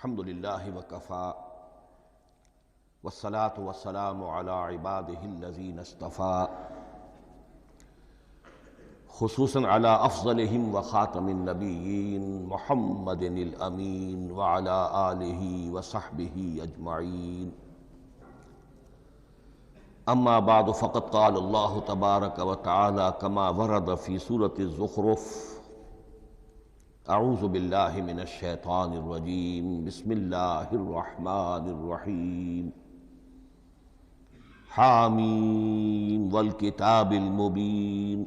الحمد للہ وکفا والصلاة والسلام علی عبادہ الذین اصطفیٰ خصوصاً علی افضلہم وخاتم النبیین محمد الامین وعلی آلہ وصحبہ اجمعین اما بعد فقد قال اللہ تبارک وتعالی کما ورد فی سورة الزخرف اعوذ باللہ من الشیطان الرجیم بسم اللہ الرحمن الرحیم حامیم والکتاب المبین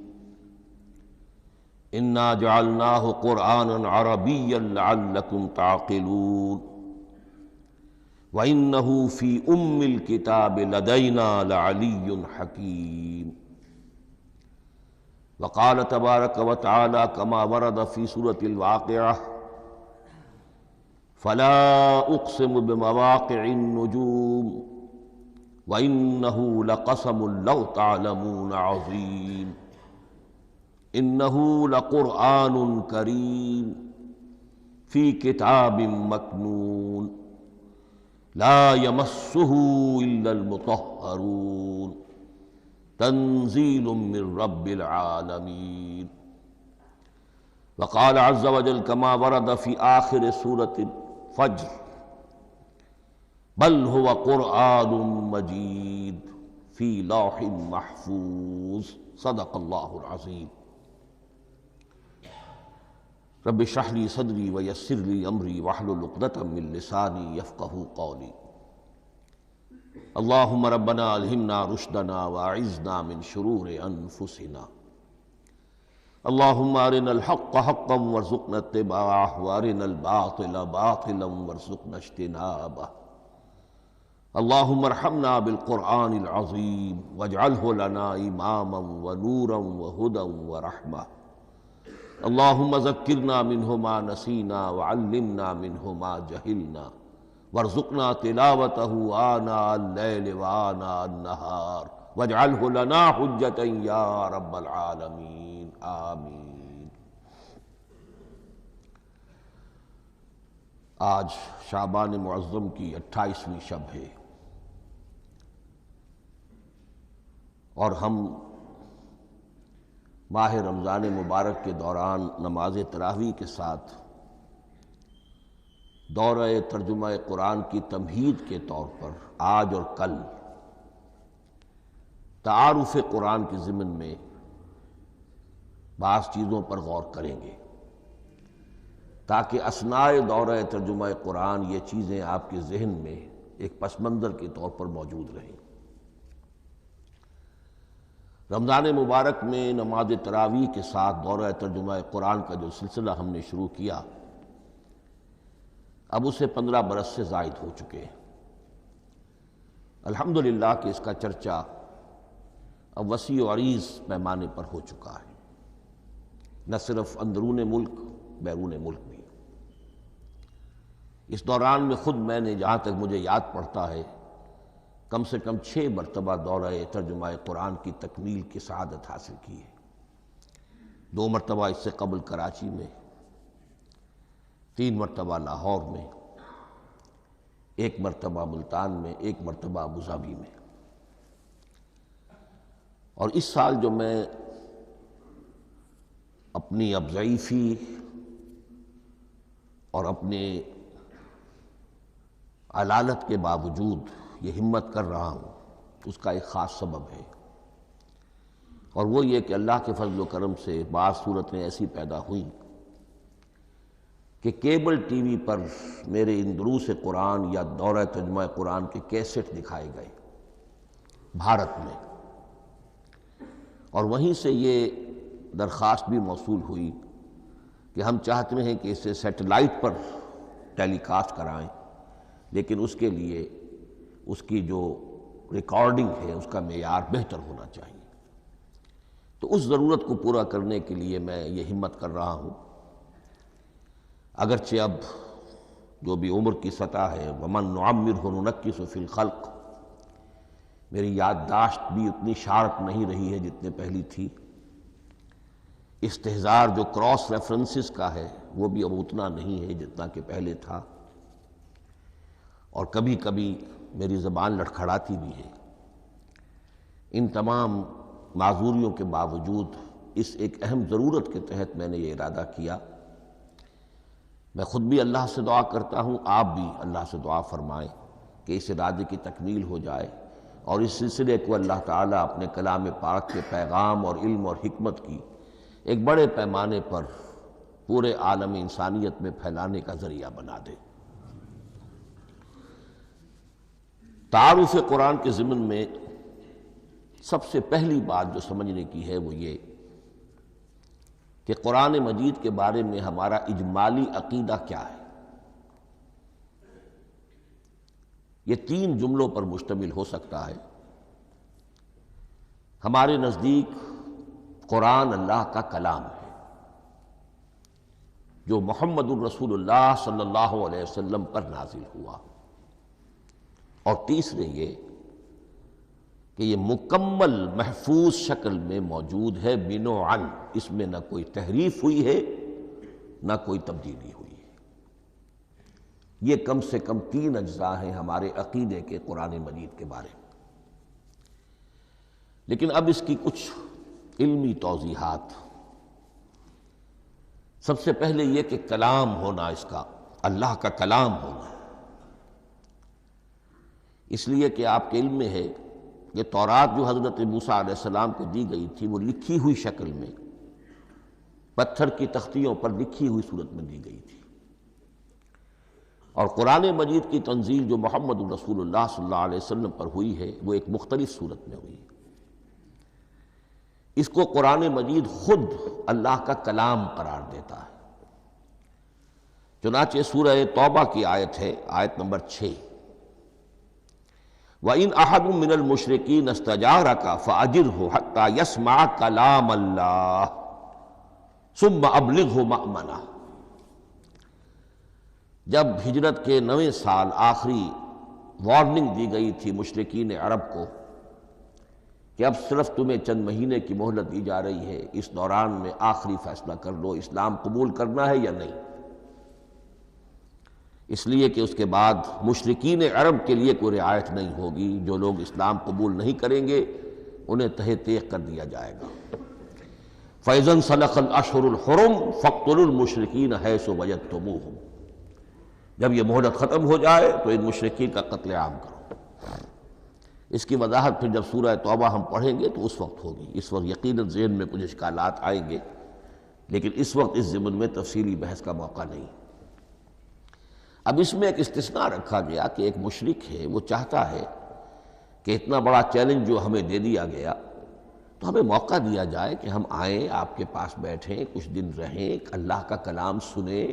انا جعلناہ قرآنا عربیا لعلکم تعقلون وَإِنَّهُ فِي أُمِّ الْكِتَابِ لَدَيْنَا لَعَلِيٌّ حَكِيمٌ وقال تبارک وتعالی کما ورد فی سورة الواقعہ فلا اقسم بمواقع النجوم وإنه لقسم لو تعلمون عظیم انه لقرآن کریم فی کتاب مکنون لا یمسہ الا المطہرون تنزیل من رب العالمین وقال عز وجل کما ورد فی آخر سورة الفجر بل هو قرآن مجید فی لوح محفوظ صدق اللہ العظیم رب اشرح لی صدری ویسر لی امری واحلل عقدۃ من لسانی یفقہوا قولی اللہم ربنا الہمنا رشدنا واعذنا من شرور انفسنا اللہم ارنا الحق حقا وارزقنا اتباعہ وارنا الباطل باطلا وارزقنا اجتنابہ اللہم ارحمنا بالقرآن العظیم واجعلہ لنا اماما ونورا وہدى ورحمہ اللہم ذکرنا منہ ما نسینا وعلمنا منہ ما جہلنا وارزقنا تلاوتہ آناء اللیل وآناء النہار واجعلہ لنا حجتا یا رب العالمین آمین۔ آج شعبان معظم کی 28ویں شب ہے اور ہم ماہ رمضان مبارک کے دوران نماز تراویح کے ساتھ دورہ ترجمہ قرآن کی تمہید کے طور پر آج اور کل تعارف قرآن کے ضمن میں بعض چیزوں پر غور کریں گے تاکہ اثناء دورہ ترجمہ قرآن یہ چیزیں آپ کے ذہن میں ایک پس منظر کے طور پر موجود رہیں۔ رمضان مبارک میں نماز تراویح کے ساتھ دورہ ترجمہ قرآن کا جو سلسلہ ہم نے شروع کیا اب اسے 15 برس سے زائد ہو چکے ہیں۔ الحمدللہ کہ اس کا چرچا اب وسیع و عریض پیمانے پر ہو چکا ہے، نہ صرف اندرون ملک بیرون ملک بھی۔ اس دوران میں خود میں نے جہاں تک مجھے یاد پڑتا ہے کم سے کم 6 مرتبہ دورہ ترجمہ قرآن کی تکمیل کی سعادت حاصل کی ہے۔ 2 مرتبہ اس سے قبل کراچی میں، 3 مرتبہ لاہور میں، 1 مرتبہ ملتان میں، 1 مرتبہ ابوظہبی میں۔ اور اس سال جو میں اپنی اب ضعیفی اور اپنے علالت کے باوجود یہ ہمت کر رہا ہوں اس کا ایک خاص سبب ہے، اور وہ یہ کہ اللہ کے فضل و کرم سے بعض صورتیں ایسی پیدا ہوئیں کہ کیبل ٹی وی پر میرے ان دروس قرآن یا دورہ ترجمہ قرآن کے کیسٹ دکھائے گئے بھارت میں، اور وہیں سے یہ درخواست بھی موصول ہوئی کہ ہم چاہتے ہیں کہ اسے سیٹلائٹ پر ٹیلی کاسٹ کرائیں، لیکن اس کے لیے اس کی جو ریکارڈنگ ہے اس کا معیار بہتر ہونا چاہیے۔ تو اس ضرورت کو پورا کرنے کے لیے میں یہ ہمت کر رہا ہوں، اگرچہ اب جو بھی عمر کی سطح ہے وَمَن نُعَمِّرْهُ نُنَكِّسُ فِي الْخَلْقِ، میری یادداشت بھی اتنی شارپ نہیں رہی ہے جتنے پہلی تھی، استحضار جو کراس ریفرنسز کا ہے وہ بھی اب اتنا نہیں ہے جتنا کہ پہلے تھا، اور کبھی کبھی میری زبان لڑکھڑاتی بھی ہے۔ ان تمام معذوریوں کے باوجود اس ایک اہم ضرورت کے تحت میں نے یہ ارادہ کیا۔ میں خود بھی اللہ سے دعا کرتا ہوں، آپ بھی اللہ سے دعا فرمائیں کہ اس ارادے کی تکمیل ہو جائے، اور اس سلسلے کو اللہ تعالیٰ اپنے کلام پاک کے پیغام اور علم اور حکمت کی ایک بڑے پیمانے پر پورے عالم انسانیت میں پھیلانے کا ذریعہ بنا دے۔ تعارف قرآن کے ضمن میں سب سے پہلی بات جو سمجھنے کی ہے وہ یہ کہ قرآن مجید کے بارے میں ہمارا اجمالی عقیدہ کیا ہے۔ یہ 3 جملوں پر مشتمل ہو سکتا ہے۔ ہمارے نزدیک قرآن اللہ کا کلام ہے جو محمد الرسول اللہ صلی اللہ علیہ وسلم پر نازل ہوا، اور تیسرے یہ کہ یہ مکمل محفوظ شکل میں موجود ہے، بنوعاً، اس میں نہ کوئی تحریف ہوئی ہے نہ کوئی تبدیلی ہوئی ہے۔ یہ کم سے کم 3 اجزاء ہیں ہمارے عقیدے کے قرآن مجید کے بارے میں۔ لیکن اب اس کی کچھ علمی توضیحات۔ سب سے پہلے یہ کہ کلام ہونا، اس کا اللہ کا کلام ہونا، اس لیے کہ آپ کے علم میں ہے کہ تورات جو حضرت موسیٰ علیہ السلام کو دی گئی تھی وہ لکھی ہوئی شکل میں پتھر کی تختیوں پر لکھی ہوئی صورت میں دی گئی تھی، اور قرآن مجید کی تنزیل جو محمد رسول اللہ صلی اللہ علیہ وسلم پر ہوئی ہے وہ ایک مختلف صورت میں ہوئی ہے۔ اس کو قرآن مجید خود اللہ کا کلام قرار دیتا ہے۔ چنانچہ سورہ توبہ کی آیت ہے، آیت نمبر 6، وَإِنْ أَحَدٌ مِّنَ الْمُشْرِكِينَ اسْتَجَارَكَ فَأَجِرْهُ حَتَّى يَسْمَعَ كَلَامَ اللَّهِ ثُمَّ أَبْلِغْهُ مَأْمَنَهُ۔ جب ہجرت کے 9ویں سال آخری وارننگ دی گئی تھی مشرکین عرب کو کہ اب صرف تمہیں چند مہینے کی مہلت دی جا رہی ہے، اس دوران میں آخری فیصلہ کر لو اسلام قبول کرنا ہے یا نہیں، اس لیے کہ اس کے بعد مشرکین عرب کے لیے کوئی رعایت نہیں ہوگی۔ جو لوگ اسلام قبول نہیں کریں گے انہیں تہہ تیغ کر دیا جائے گا۔ فَإِذَا انْسَلَخَ الْأَشْهُرُ الْحُرُمُ فَاقْتُلُوا الْمُشْرِكِينَ حَيْثُ وَجَدتُّمُوهُمْ۔ جب یہ مہلت ختم ہو جائے تو ان مشرکین کا قتل عام کرو۔ اس کی وضاحت پھر جب سورہ توبہ ہم پڑھیں گے تو اس وقت ہوگی، اس وقت یقیناً ذہن میں کچھ اشکالات آئیں گے، لیکن اس وقت اس ضمن میں تفصیلی بحث کا موقع نہیں۔ اب اس میں ایک استثناء رکھا گیا کہ ایک مشرک ہے، وہ چاہتا ہے کہ اتنا بڑا چیلنج جو ہمیں دے دیا گیا تو ہمیں موقع دیا جائے کہ ہم آئیں، آپ کے پاس بیٹھیں، کچھ دن رہیں، اللہ کا کلام سنیں،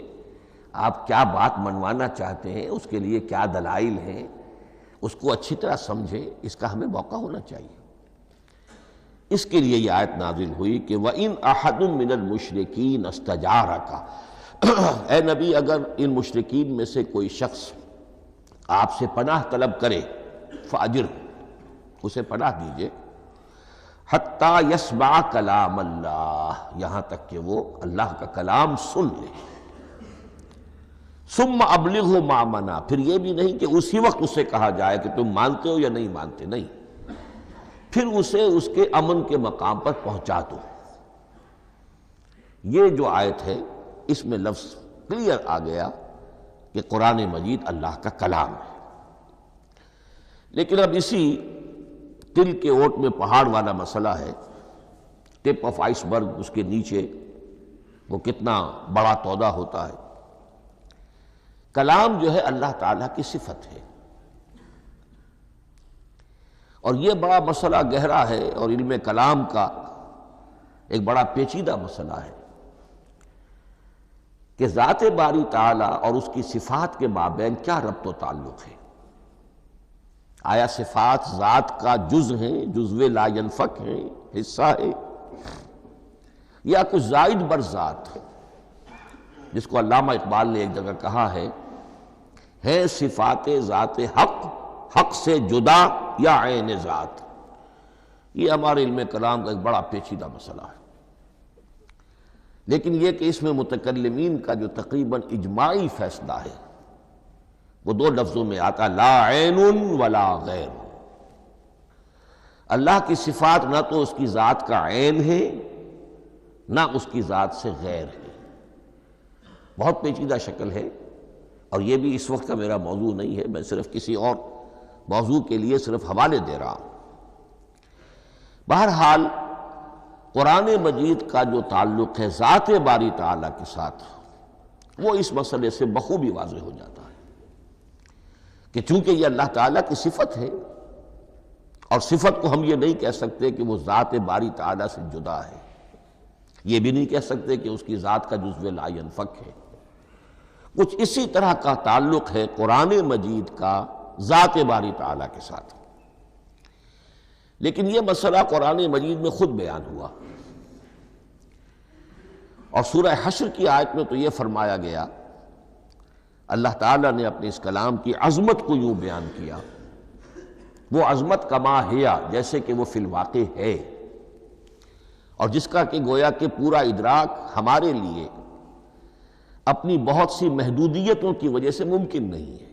آپ کیا بات منوانا چاہتے ہیں، اس کے لیے کیا دلائل ہیں، اس کو اچھی طرح سمجھیں، اس کا ہمیں موقع ہونا چاہیے۔ اس کے لیے یہ آیت نازل ہوئی کہ وَإِنْ أَحَدٌ مِّنَ الْمُشْرِكِينَ اسْتَجَارَكَ، اے نبی اگر ان مشرکین میں سے کوئی شخص آپ سے پناہ طلب کرے فَأَجِرْهُ، اسے پناہ دیجئے، حَتَّى يَسْمَعَ كَلَامَ اللَّهِ، یہاں تک کہ وہ اللہ کا کلام سن لے۔ ثُمَّ أَبْلِغْهُ مَأْمَنًا، پھر یہ بھی نہیں کہ اسی وقت اسے کہا جائے کہ تم مانتے ہو یا نہیں مانتے، نہیں، پھر اسے اس کے امن کے مقام پر پہنچا دو۔ یہ جو آیت ہے اس میں لفظ کلیئر آ گیا کہ قرآن مجید اللہ کا کلام ہے۔ لیکن اب اسی تل کے اوٹ میں پہاڑ والا مسئلہ ہے، ٹپ آف آئس برگ، اس کے نیچے وہ کتنا بڑا تودہ ہوتا ہے۔ کلام جو ہے اللہ تعالیٰ کی صفت ہے، اور یہ بڑا مسئلہ گہرا ہے، اور علم کلام کا ایک بڑا پیچیدہ مسئلہ ہے کہ ذات باری تعالیٰ اور اس کی صفات کے مابین کیا ربط و تعلق ہے۔ آیا صفات ذات کا جز ہیں، جزو لا ینفک ہیں، حصہ ہے، یا کچھ زائد بر ذات، جس کو علامہ اقبال نے ایک جگہ کہا ہے صفات ذات حق، حق سے جدا یا عین ذات۔ یہ ہمارے علم کلام کا ایک بڑا پیچیدہ مسئلہ ہے، لیکن یہ کہ اس میں متکلمین کا جو تقریباً اجماعی فیصلہ ہے وہ دو لفظوں میں آتا لا عین ولا غیر۔ اللہ کی صفات نہ تو اس کی ذات کا عین ہے نہ اس کی ذات سے غیر ہے، بہت پیچیدہ شکل ہے، اور یہ بھی اس وقت کا میرا موضوع نہیں ہے، میں صرف کسی اور موضوع کے لیے صرف حوالے دے رہا ہوں۔ بہرحال قرآن مجید کا جو تعلق ہے ذات باری تعالیٰ کے ساتھ، وہ اس مسئلے سے بخوبی واضح ہو جاتا ہے کہ چونکہ یہ اللہ تعالیٰ کی صفت ہے، اور صفت کو ہم یہ نہیں کہہ سکتے کہ وہ ذات باری تعالیٰ سے جدا ہے، یہ بھی نہیں کہہ سکتے کہ اس کی ذات کا جزو لا ینفک ہے۔ کچھ اسی طرح کا تعلق ہے قرآن مجید کا ذات باری تعالیٰ کے ساتھ، لیکن یہ مسئلہ قرآن مجید میں خود بیان ہوا، اور سورہ حشر کی آیت میں تو یہ فرمایا گیا، اللہ تعالیٰ نے اپنے اس کلام کی عظمت کو یوں بیان کیا، وہ عظمت کما ہیا، جیسے کہ وہ فی الواقع ہے، اور جس کا کہ گویا کہ پورا ادراک ہمارے لیے اپنی بہت سی محدودیتوں کی وجہ سے ممکن نہیں ہے،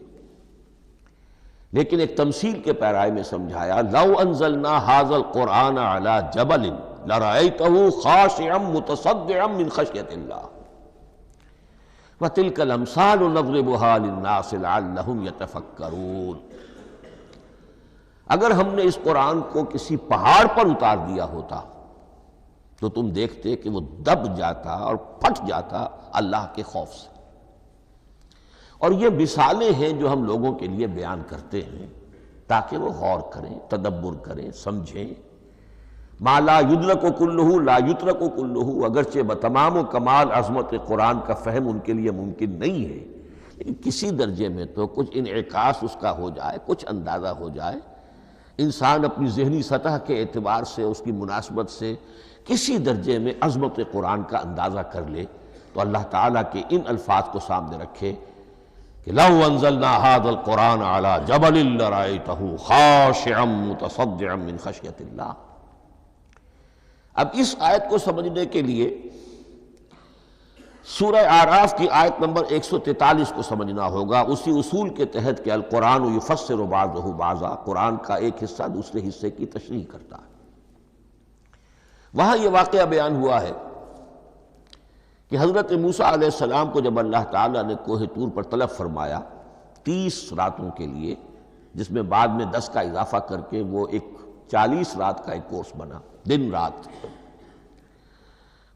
لیکن ایک تمثیل کے پیرائے میں سمجھایا لو انزلنا ھذا القرآن علی جبل لرأیتہ خاشعا متصدعا من خشیۃ اللہ وتلک الامثال نضربها للناس لعلہم یتفکرون۔ اگر ہم نے اس قرآن کو کسی پہاڑ پر اتار دیا ہوتا تو تم دیکھتے کہ وہ دب جاتا اور پھٹ جاتا اللہ کے خوف سے۔ اور یہ مثالیں ہیں جو ہم لوگوں کے لیے بیان کرتے ہیں تاکہ وہ غور کریں، تدبر کریں، سمجھیں۔ ما لا یدرک کلہ لا یترک کلہ، اگرچہ بتمام و کمال عظمت قرآن کا فہم ان کے لیے ممکن نہیں ہے، لیکن کسی درجے میں تو کچھ انعکاس اس کا ہو جائے، کچھ اندازہ ہو جائے، انسان اپنی ذہنی سطح کے اعتبار سے اس کی مناسبت سے کسی درجے میں عظمت قرآن کا اندازہ کر لے، تو اللہ تعالیٰ کے ان الفاظ کو سامنے رکھے کہ لو انزلنا ھذا القرآن علی جبل لرأیتہ خاشعا متصدعا من خشیۃ اللہ۔ اب اس آیت کو سمجھنے کے لیے سورہ اعراف کی آیت نمبر 143 کو سمجھنا ہوگا، اسی اصول کے تحت کہ القرآن یفسر بعضہ بعضا، قرآن کا ایک حصہ دوسرے حصے کی تشریح کرتا ہے۔ وہاں یہ واقعہ بیان ہوا ہے کہ حضرت موسیٰ علیہ السلام کو جب اللہ تعالیٰ نے کوہ طور پر طلب فرمایا 30 راتوں کے لیے، جس میں بعد میں 10 کا اضافہ کر کے وہ ایک 40 رات کا ایک کورس بنا، دن رات،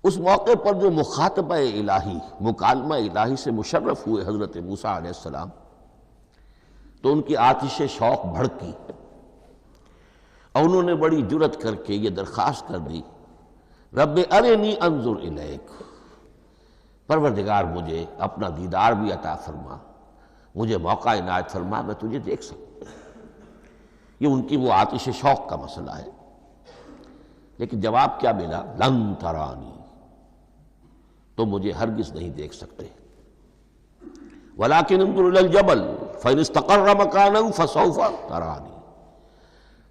اس موقع پر جو مخاطبہ الہی، مکالمہ الہی سے مشرف ہوئے حضرت موسیٰ علیہ السلام، تو ان کی آتش شوق بھڑکی اور انہوں نے بڑی جرأت کر کے یہ درخواست کر دی، رب ارنی انظر الیک، پروردگار مجھے اپنا دیدار بھی عطا فرما، مجھے موقع عنایت فرما، میں تجھے دیکھ سکوں۔ یہ ان کی وہ آتش شوق کا مسئلہ ہے، لیکن جواب کیا ملا؟ لن ترانی، تو مجھے ہرگز نہیں دیکھ سکتے، ولکن انظر الی الجبل فإن استقر مکانہ فسوف ترانی۔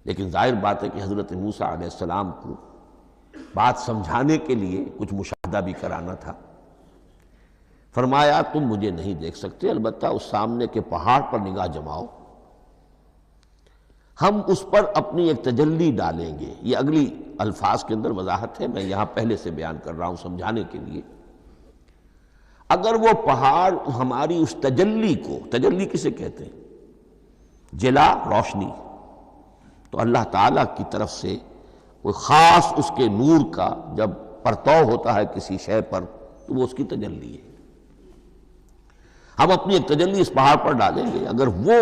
لیکن ظاہر بات ہے کہ حضرت موسیٰ علیہ السلام کو بات سمجھانے کے لیے کچھ مشاہدہ بھی کرانا تھا۔ فرمایا تم مجھے نہیں دیکھ سکتے، البتہ اس سامنے کے پہاڑ پر نگاہ جماؤ، ہم اس پر اپنی ایک تجلی ڈالیں گے۔ یہ اگلی الفاظ کے اندر وضاحت ہے، میں یہاں پہلے سے بیان کر رہا ہوں سمجھانے کے لیے۔ اگر وہ پہاڑ ہماری اس تجلی کو، تجلی کسے کہتے ہیں؟ جلا، روشنی، تو اللہ تعالیٰ کی طرف سے کوئی خاص اس کے نور کا جب پرتو ہوتا ہے کسی شے پر تو وہ اس کی تجلی ہے۔ ہم اپنی ایک تجلی اس پہاڑ پر ڈالیں گے، اگر وہ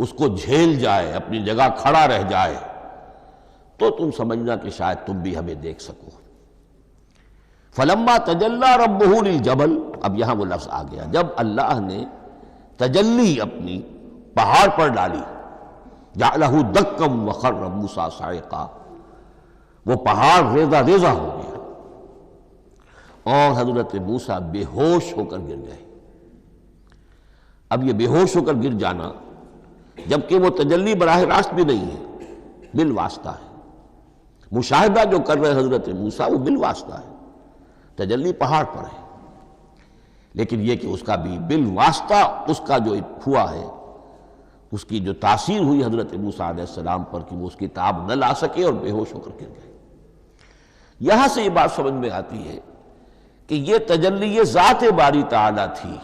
اس کو جھیل جائے، اپنی جگہ کھڑا رہ جائے، تو تم سمجھنا کہ شاید تم بھی ہمیں دیکھ سکو۔ فلما تجلی ربہ للجبل، اب یہاں وہ لفظ آ گیا، جب اللہ نے تجلی اپنی پہاڑ پر ڈالی، جعلہ دکا وخر موسیٰ صعقا، وہ پہاڑ ریزہ ریزہ ہو گیا اور حضرت موسیٰ بے ہوش ہو کر گر گئے۔ اب یہ بے ہوش ہو کر گر جانا، جبکہ وہ تجلی براہ راست بھی نہیں ہے، بالواسطہ ہے۔ مشاہدہ جو کر رہے حضرت موسیٰ وہ بالواسطہ ہے، تجلی پہاڑ پر ہے، لیکن یہ کہ اس کا بھی بالواسطہ اس کا جو ہوا ہے، اس کی جو تاثیر ہوئی حضرت موسیٰ علیہ السلام پر کہ وہ اس کتاب نہ لا سکے اور بے ہوش ہو کر گر گئے۔ یہاں سے یہ بات سمجھ میں آتی ہے کہ یہ تجلی ذات باری تعالیٰ تھی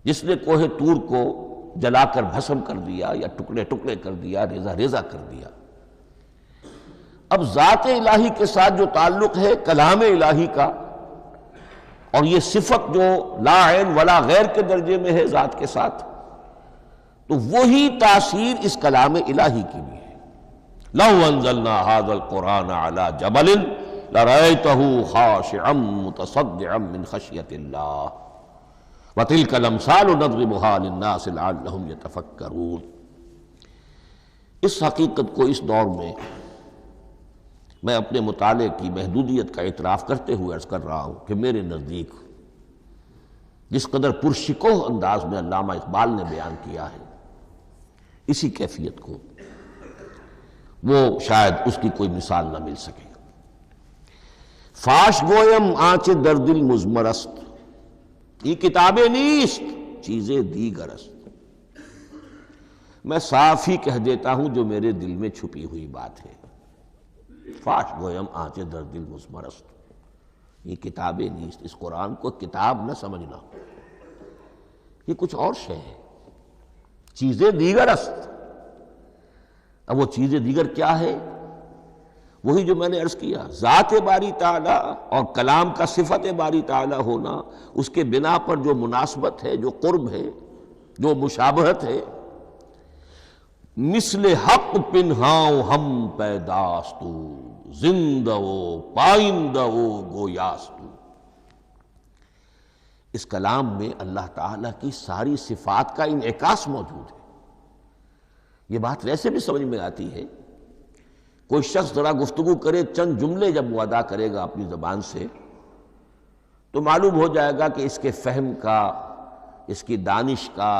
جس نے کوہ طور کو جلا کر بھسم کر دیا یا ٹکڑے ٹکڑے کر دیا، ریزہ ریزہ کر دیا۔ اب ذات الہی کے ساتھ جو تعلق ہے کلام الہی کا، اور یہ صفت جو لا عین ولا غیر کے درجے میں ہے ذات کے ساتھ، تو وہی تاثیر اس کلام الہی کی بھی ہے۔ لو انزلنا هذا القرآن على جبل لرأيته خاشعا متصدعا من خشية الله وتلك الامثال نضربها للناس لعلهم يتفكرون۔ اس حقیقت کو اس دور میں میں اپنے مطالعے کی محدودیت کا اعتراف کرتے ہوئے عرض کر رہا ہوں کہ میرے نزدیک جس قدر پرشکوہ انداز میں علامہ اقبال نے بیان کیا ہے، اسی کیفیت کو وہ شاید اس کی کوئی مثال نہ مل سکے۔ فاش گویم آنچ در دل مضمر است، یہ کتابیں نیست چیزیں دیگر است۔ میں صاف ہی کہہ دیتا ہوں جو میرے دل میں چھپی ہوئی بات ہے۔ فاش گویم آنچ در دل مضمر است، یہ کتابیں نیست، اس قرآن کو کتاب نہ سمجھنا، یہ کچھ اور شے ہے، چیزیں دیگر است۔ اب وہ چیزیں دیگر کیا ہے؟ وہی جو میں نے عرض کیا، ذات باری تعالیٰ اور کلام کا صفت باری تعالیٰ ہونا، اس کے بنا پر جو مناسبت ہے، جو قرب ہے، جو مشابہت ہے۔ مثل حق پنہاؤ ہم پیداستو، زندہ و پائندہ و گویاستو۔ اس کلام میں اللہ تعالیٰ کی ساری صفات کا انعکاس موجود ہے۔ یہ بات ویسے بھی سمجھ میں آتی ہے، کوئی شخص ذرا گفتگو کرے، چند جملے جب وہ ادا کرے گا اپنی زبان سے، تو معلوم ہو جائے گا کہ اس کے فہم کا، اس کی دانش کا،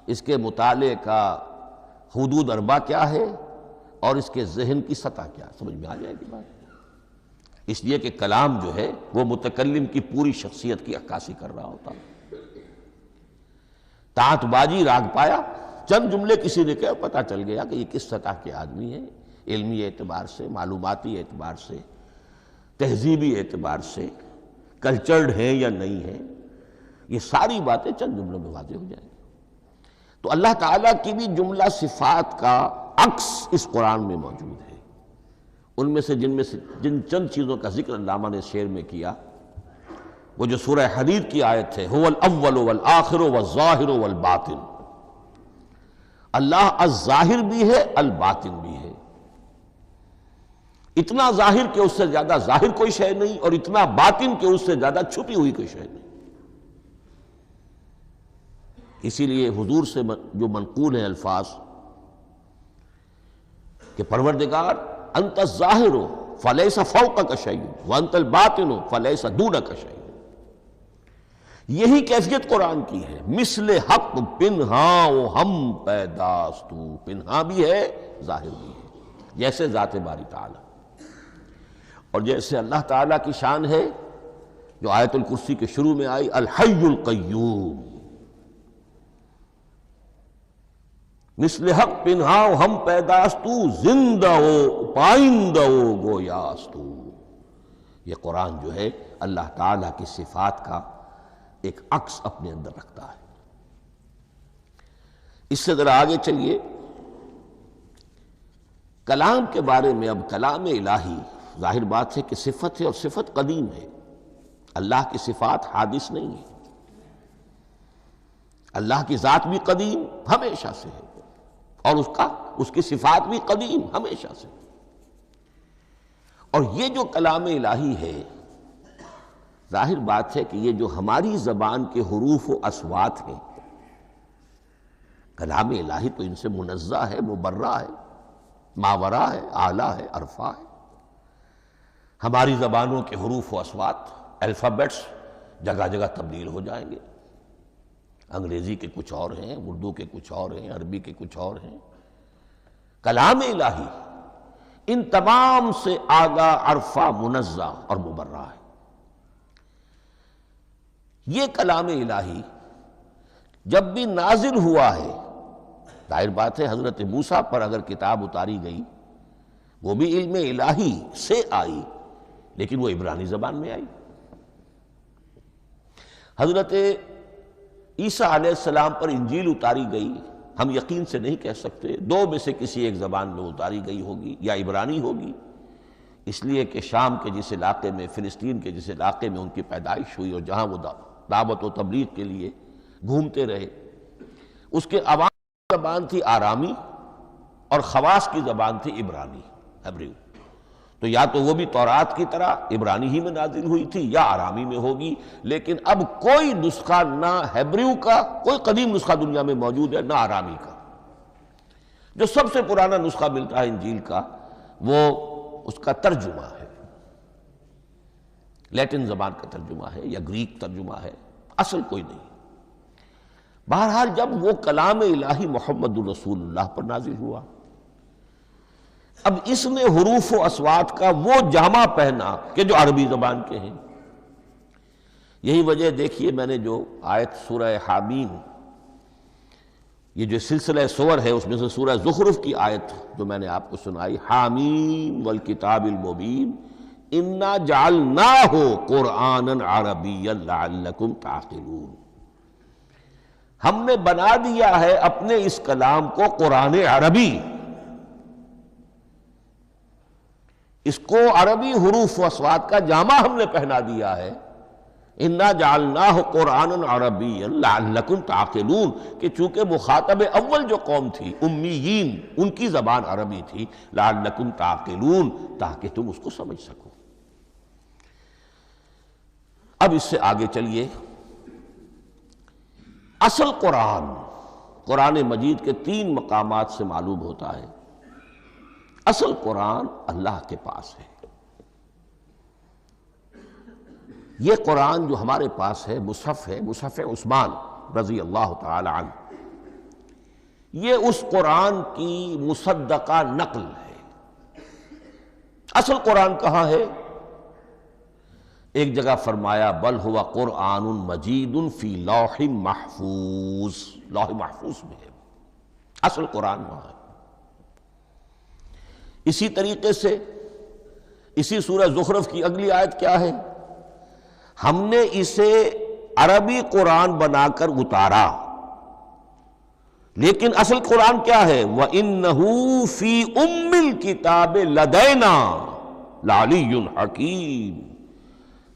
اس کے مطالعے کا حدود اربع کیا ہے اور اس کے ذہن کی سطح کیا، سمجھ میں آ جائے گی بات۔ اس لیے کہ کلام جو ہے وہ متکلم کی پوری شخصیت کی عکاسی کر رہا ہوتا۔ تانت بازی راگ پایا، چند جملے کسی نے کہا، پتہ چل گیا کہ یہ کس سطح کے آدمی ہیں، علمی اعتبار سے، معلوماتی اعتبار سے، تہذیبی اعتبار سے، کلچرڈ ہیں یا نہیں ہیں۔ یہ ساری باتیں چند جملوں میں واضح ہو جائیں گی۔ تو اللہ تعالیٰ کی بھی جملہ صفات کا عکس اس قرآن میں موجود ہے۔ ان میں سے جن چند چیزوں کا ذکر علامہ نے شعر میں کیا، وہ جو سورہ حدید کی آیت ہے، هو الاول والآخر والظاہر والباطن، اللہ الظاہر بھی ہے، الباطن بھی ہے۔ اتنا ظاہر کہ اس سے زیادہ ظاہر کوئی شے نہیں، اور اتنا باطن کہ اس سے زیادہ چھپی ہوئی کوئی شے نہیں۔ اسی لیے حضور سے جو منقول ہیں الفاظ کہ پروردگار انت الظاہر فلیس فوقک شیء وانت الباطن فلیس دونک شیء، یہی کیفیت قرآن کی ہے۔ مثل حق پنہاؤ ہم پیداستو، پنہا بھی ہے، ظاہر بھی ہے، جیسے ذات باری تعالیٰ، اور جیسے اللہ تعالیٰ کی شان ہے جو آیت الکرسی کے شروع میں آئی، الحی القیوم۔ مثل حق پنہاؤ ہم پیداستو، زندہ ہو پائندہ ہو گویاستو۔ یہ قرآن جو ہے اللہ تعالیٰ کی صفات کا ایک عکس اپنے اندر رکھتا ہے۔ اس سے ذرا آگے چلیے، کلام کے بارے میں۔ اب کلام الہی ظاہر بات ہے کہ صفت ہے، اور صفت قدیم ہے۔ اللہ کی صفات حادث نہیں ہے، اللہ کی ذات بھی قدیم ہمیشہ سے ہے، اور اس کی صفات بھی قدیم ہمیشہ سے۔ اور یہ جو کلام الہی ہے، ظاہر بات ہے کہ یہ جو ہماری زبان کے حروف و اصوات ہیں، کلام الہی تو ان سے منزہ ہے، مبرہ ہے، ماورا ہے، اعلیٰ ہے، عرفہ ہے۔ ہماری زبانوں کے حروف و اصوات، الفابیٹس جگہ جگہ تبدیل ہو جائیں گے، انگریزی کے کچھ اور ہیں، اردو کے کچھ اور ہیں، عربی کے کچھ اور ہیں۔ کلام الہی ان تمام سے آگاہ، عرفہ، منزہ اور مبرہ ہے۔ یہ کلام الہی جب بھی نازل ہوا ہے، ظاہر بات ہے حضرت موسیٰ پر اگر کتاب اتاری گئی وہ بھی علم الہی سے آئی، لیکن وہ عبرانی زبان میں آئی۔ حضرت عیسیٰ علیہ السلام پر انجیل اتاری گئی، ہم یقین سے نہیں کہہ سکتے، دو میں سے کسی ایک زبان میں اتاری گئی ہوگی، یا عبرانی ہوگی، اس لیے کہ شام کے جس علاقے میں، فلسطین کے جس علاقے میں ان کی پیدائش ہوئی اور جہاں وہ دعوت و تبلیغ کے لیے گھومتے رہے، اس کے عوام کی زبان تھی آرامی اور خواص کی زبان تھی عبرانی، ہیبریو۔ تو یا تو وہ بھی تورات کی طرح عبرانی ہی میں نازل ہوئی تھی یا آرامی میں ہوگی، لیکن اب کوئی نسخہ نہ ہیبریو کا، کوئی قدیم نسخہ دنیا میں موجود ہے، نہ آرامی کا۔ جو سب سے پرانا نسخہ ملتا ہے انجیل کا وہ اس کا ترجمہ ہے، لیٹن زبان کا ترجمہ ہے یا گریک ترجمہ ہے، اصل کوئی نہیں۔ بہرحال جب وہ کلام الہی محمد الرسول اللہ پر نازل ہوا، اب اس نے حروف و اصوات کا وہ جامہ پہنا کہ جو عربی زبان کے ہیں۔ یہی وجہ دیکھیے، میں نے جو آیت سورہ حامیم، یہ جو سلسلہ سور ہے اس میں سے سورہ زخرف کی آیت جو میں نے آپ کو سنائی، حامیم والکتاب المبین انا جعلناہ قرآنا عربیا لعلکم تعقلون، ہم نے بنا دیا ہے اپنے اس کلام کو قرآن عربی، اس کو عربی حروف و اصوات کا جامہ ہم نے پہنا دیا ہے، انا جعلناہ قرآنا عربیا لعلکم تعقلون، کہ چونکہ مخاطب اول جو قوم تھی امیین، ان کی زبان عربی تھی، لعلکم تعقلون، تاکہ تم اس کو سمجھ سکو۔ اب اس سے آگے چلیے، اصل قرآن مجید کے 3 مقامات سے معلوم ہوتا ہے، اصل قرآن اللہ کے پاس ہے۔ یہ قرآن جو ہمارے پاس ہے مصحف عثمان رضی اللہ تعالی عنہ، یہ اس قرآن کی مصدقہ نقل ہے۔ اصل قرآن کہاں ہے؟ ایک جگہ فرمایا بل ہوا قرآن مجید فی لوح محفوظ، لوح محفوظ میں ہے، اصل قرآن وہاں ہے۔ اسی طریقے سے اسی سورہ زخرف کی اگلی آیت کیا ہے؟ ہم نے اسے عربی قرآن بنا کر اتارا، لیکن اصل قرآن کیا ہے؟ وَإِنَّهُ فِي أُمِّ الْكِتَابِ لَدَيْنَا لَعَلِيٌّ حَكِيمٌ،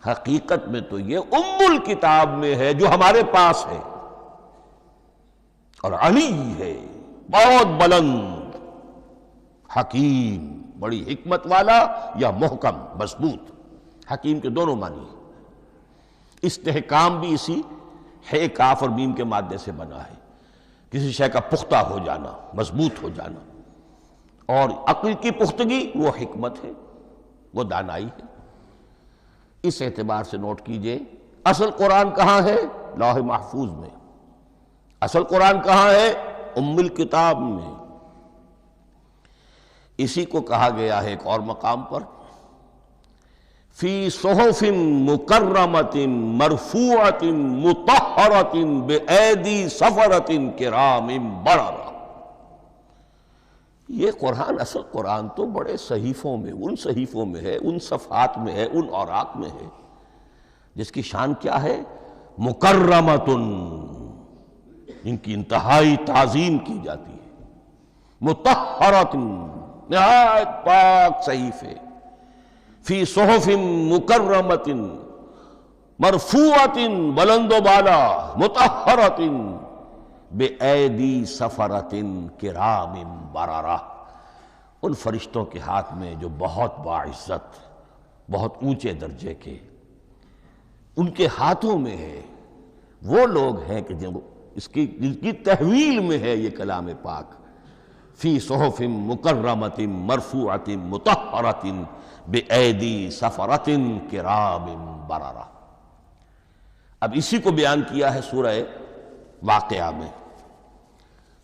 حقیقت میں تو یہ ام الکتاب میں ہے جو ہمارے پاس ہے، اور علی ہے، بہت بلند، حکیم، بڑی حکمت والا، یا محکم مضبوط۔ حکیم کے دونوں معنی ہیں، استحکام بھی اسی ہے کاف اور میم کے مادے سے بنا ہے، کسی شے کا پختہ ہو جانا، مضبوط ہو جانا، اور عقل کی پختگی وہ حکمت ہے، وہ دانائی ہے۔ اس اعتبار سے نوٹ کیجئے، اصل قرآن کہاں ہے؟ لوح محفوظ میں۔ اصل قرآن کہاں ہے؟ ام الکتاب میں۔ اسی کو کہا گیا ہے ایک اور مقام پر، فی صحف مکرمۃ مرفوعۃ مطہرۃ بایدی سفرۃ کرام بررہ۔ یہ قرآن، اصل قرآن تو بڑے صحیفوں میں، ان صحیفوں میں ہے، ان صفحات میں ہے، ان اوراق میں ہے، جس کی شان کیا ہے؟ مکرمۃ، ان کی انتہائی تعظیم کی جاتی ہے، مطہرۃ، نہایت پاک صحیفے، فی صحف مکرمۃ، مرفوعۃ، بلند و بالا، مطہرۃ، بِأَيْدِي سَفَرَةٍ كِرَامٍ بَرَرَةٍ، ان فرشتوں کے ہاتھ میں جو بہت باعزت، بہت اونچے درجے کے، ان کے ہاتھوں میں ہے۔ وہ لوگ ہیں کہ جن کی تحویل میں ہے یہ کلام پاک، فی صحف مکرمۃ مرفوعۃ مطہرۃ بِأَيْدِي سَفَرَةٍ كِرَامٍ بَرَرَةٍ۔ اب اسی کو بیان کیا ہے سورہ واقعہ میں،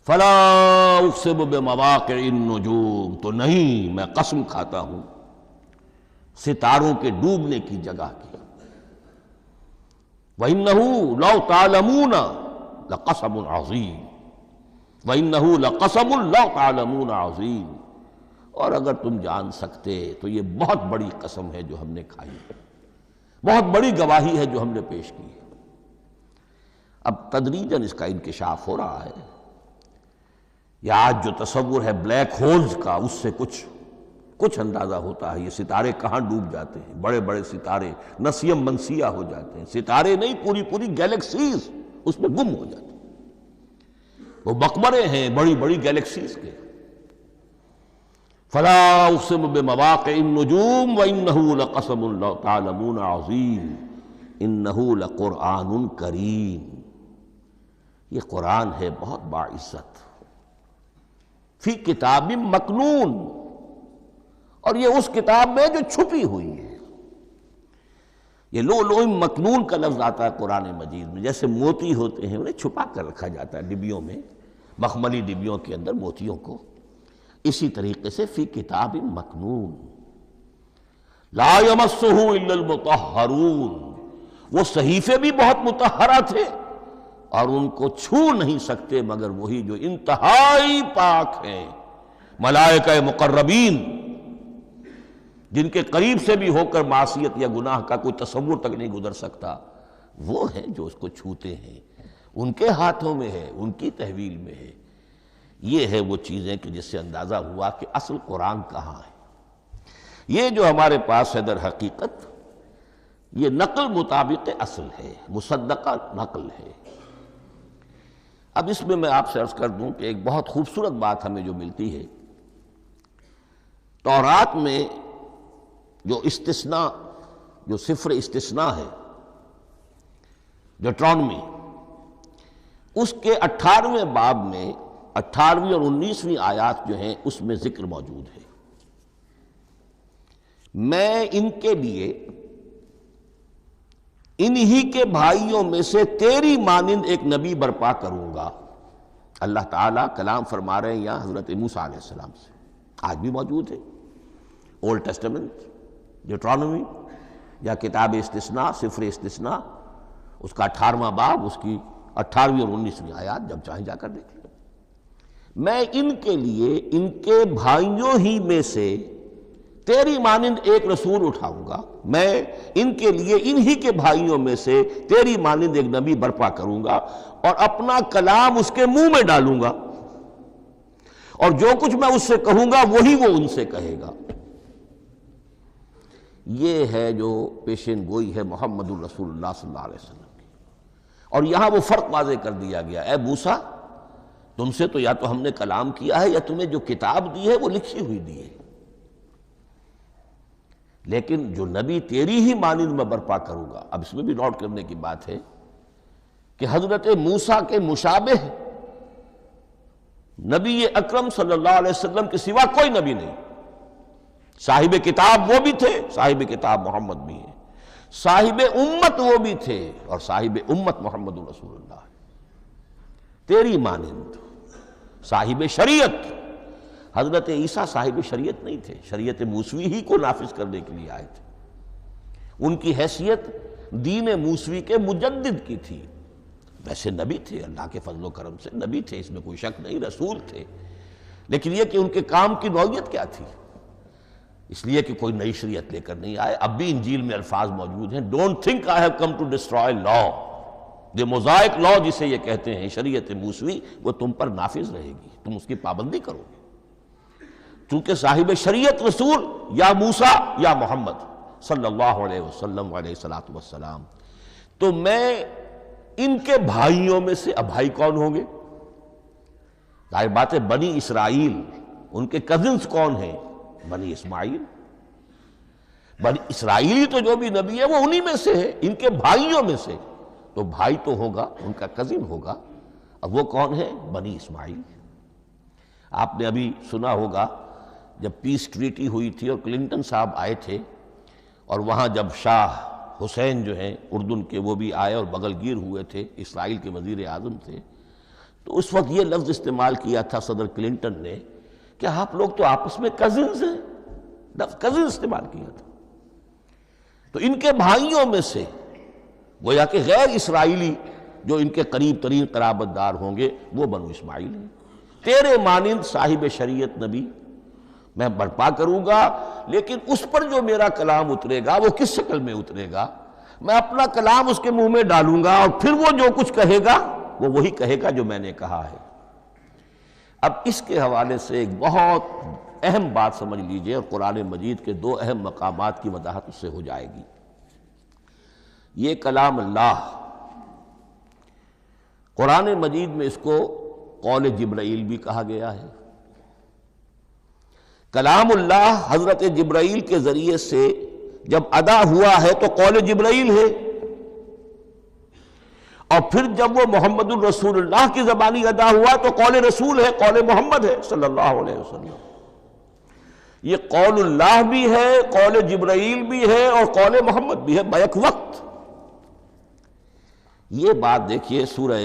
فلا اقسم بمواقع النجوم، تو نہیں، میں قسم کھاتا ہوں ستاروں کے ڈوبنے کی جگہ کی۔ وَإِنَّهُ لَوْ تَعْلَمُونَ لَقَسَمٌ عَظِيمٌ وَإِنَّهُ لَقَسَمٌ لَوْ تَعْلَمُونَ عَظِيمٌ، اور اگر تم جان سکتے تو یہ بہت بڑی قسم ہے جو ہم نے کھائی ہے، بہت بڑی گواہی ہے جو ہم نے پیش کی ہے۔ اب تدریجاً اس کا انکشاف ہو رہا ہے۔ یہ آج جو تصور ہے بلیک ہولز کا، اس سے کچھ اندازہ ہوتا ہے یہ ستارے کہاں ڈوب جاتے ہیں، بڑے بڑے ستارے نسیم منسیہ ہو جاتے ہیں، ستارے نہیں پوری گیلیکسیز اس میں گم ہو جاتے ہیں، وہ مقبرے ہیں بڑی بڑی گیلیکسیز کے۔ فلا اقسم بمواقع النجوم وانہ لقسم لو تعلمون عظیم انہ لقرآن کریم، یہ قرآن ہے بہت باعزت، فی کتاب مکنون، اور یہ اس کتاب میں جو چھپی ہوئی ہے۔ یہ لؤلؤ مکنون کا لفظ آتا ہے قرآن مجید میں، جیسے موتی ہوتے ہیں انہیں چھپا کر رکھا جاتا ہے ڈبیوں میں، مخملی ڈبیوں کے اندر موتیوں کو، اسی طریقے سے فی کتاب مکنون لا یمسہ الا المطہرون، وہ صحیفے بھی بہت مطہرہ تھے اور ان کو چھو نہیں سکتے مگر وہی جو انتہائی پاک ہیں، ملائکہ مقربین، جن کے قریب سے بھی ہو کر معصیت یا گناہ کا کوئی تصور تک نہیں گزر سکتا، وہ ہیں جو اس کو چھوتے ہیں، ان کے ہاتھوں میں ہے، ان کی تحویل میں ہے۔ یہ ہے وہ چیزیں کہ جس سے اندازہ ہوا کہ اصل قرآن کہاں ہے۔ یہ جو ہمارے پاس ہے در حقیقت یہ نقل مطابق اصل ہے، مصدقہ نقل ہے۔ اب اس میں آپ سے عرض کر دوں کہ ایک بہت خوبصورت بات ہمیں جو ملتی ہے، تورات میں جو استثناء، جو صفر استثناء ہے ڈیوٹرانومی، اس کے 18ویں باب میں 18ویں اور 19ویں آیات جو ہیں اس میں ذکر موجود ہے، میں ان کے لیے انہی کے بھائیوں میں سے تیری مانند ایک نبی برپا کروں گا۔ اللہ تعالیٰ کلام فرما رہے ہیں یہاں حضرت موسیٰ علیہ السلام سے، آج بھی موجود ہے۔ اولڈ ٹیسٹمنٹ، ڈیوٹرانومی یا کتاب استثناء، سفر استثناء، اس کا 18واں باب، اس کی 18ویں اور 19ویں آیات جب چاہیں جا کر دیکھ لیں۔ میں ان کے لیے ان کے بھائیوں ہی میں سے تیری مانند ایک رسول اٹھاؤں گا، میں ان کے لیے انہی کے بھائیوں میں سے تیری مانند ایک نبی برپا کروں گا اور اپنا کلام اس کے منہ میں ڈالوں گا، اور جو کچھ میں اس سے کہوں گا وہی وہ ان سے کہے گا۔ یہ ہے جو پیشین گوئی ہے محمد الرسول اللہ صلی اللہ علیہ وسلم کی، اور یہاں وہ فرق واضح کر دیا گیا، اے موسیٰ تم سے تو یا تو ہم نے کلام کیا ہے یا تمہیں جو کتاب دی ہے وہ لکھی ہوئی دی ہے، لیکن جو نبی تیری ہی مانند میں برپا کروں گا۔ اب اس میں بھی نوٹ کرنے کی بات ہے کہ حضرت موسیٰ کے مشابہ نبی اکرم صلی اللہ علیہ وسلم کے سوا کوئی نبی نہیں۔ صاحب کتاب وہ بھی تھے، صاحب کتاب محمد بھی ہیں، صاحب امت وہ بھی تھے، اور صاحب امت محمد رسول اللہ تیری مانند۔ صاحب شریعت، حضرت عیسیٰ صاحب شریعت نہیں تھے، شریعت موسوی ہی کو نافذ کرنے کے لیے آئے تھے، ان کی حیثیت دین موسوی کے مجدد کی تھی۔ ویسے نبی تھے، اللہ کے فضل و کرم سے نبی تھے، اس میں کوئی شک نہیں، رسول تھے، لیکن یہ کہ ان کے کام کی نوعیت کیا تھی، اس لیے کہ کوئی نئی شریعت لے کر نہیں آئے۔ اب بھی انجیل میں الفاظ موجود ہیں، don't think I have come to destroy law, یہ موزائک لا جسے یہ کہتے ہیں، شریعت موسوی، وہ تم پر نافذ رہے گی، تم اس کی پابندی کرو گے، چونکہ صاحب شریعت رسول یا موسیٰ یا محمد صلی اللہ علیہ وسلم علیہ الصلوۃ والسلام۔ تو میں ان کے بھائیوں میں سے، اب بھائی کون ہوں گے؟ ظاہر بات ہے بنی اسرائیل، ان کے کزنز کون ہیں؟ بنی اسماعیل۔ بنی اسرائیلی تو جو بھی نبی ہے وہ انہی میں سے ہے، ان کے بھائیوں میں سے، تو بھائی تو ہوگا، ان کا کزن ہوگا، اب وہ کون ہے؟ بنی اسماعیل۔ آپ نے ابھی سنا ہوگا جب پیس ٹریٹی ہوئی تھی اور کلنٹن صاحب آئے تھے، اور وہاں جب شاہ حسین جو ہیں اردن کے وہ بھی آئے اور بغل گیر ہوئے تھے، اسرائیل کے وزیر اعظم تھے، تو اس وقت یہ لفظ استعمال کیا تھا صدر کلنٹن نے کہ آپ لوگ تو آپس میں کزنز ہیں، لفظ کزن استعمال کیا تھا۔ تو ان کے بھائیوں میں سے گویا کہ غیر اسرائیلی جو ان کے قریب ترین قرابت دار ہوں گے وہ بنو اسماعیل ہیں۔ تیرے مانند صاحب شریعت نبی میں برپا کروں گا، لیکن اس پر جو میرا کلام اترے گا وہ کس شکل میں اترے گا؟ میں اپنا کلام اس کے منہ میں ڈالوں گا اور پھر وہ جو کچھ کہے گا وہ وہی کہے گا جو میں نے کہا ہے۔ اب اس کے حوالے سے ایک بہت اہم بات سمجھ لیجئے، اور قرآن مجید کے دو اہم مقامات کی وضاحت اس سے ہو جائے گی۔ یہ کلام اللہ، قرآن مجید میں اس کو قول جبرائیل بھی کہا گیا ہے۔ کلام اللہ حضرت جبرائیل کے ذریعے سے جب ادا ہوا ہے تو قول جبرائیل ہے، اور پھر جب وہ محمد الرسول اللہ کی زبانی ادا ہوا تو قول رسول ہے، قول محمد ہے صلی اللہ علیہ وسلم۔ یہ قول اللہ بھی ہے، قول جبرائیل بھی ہے، اور قول محمد بھی ہے بیک وقت۔ یہ بات دیکھیے سورہ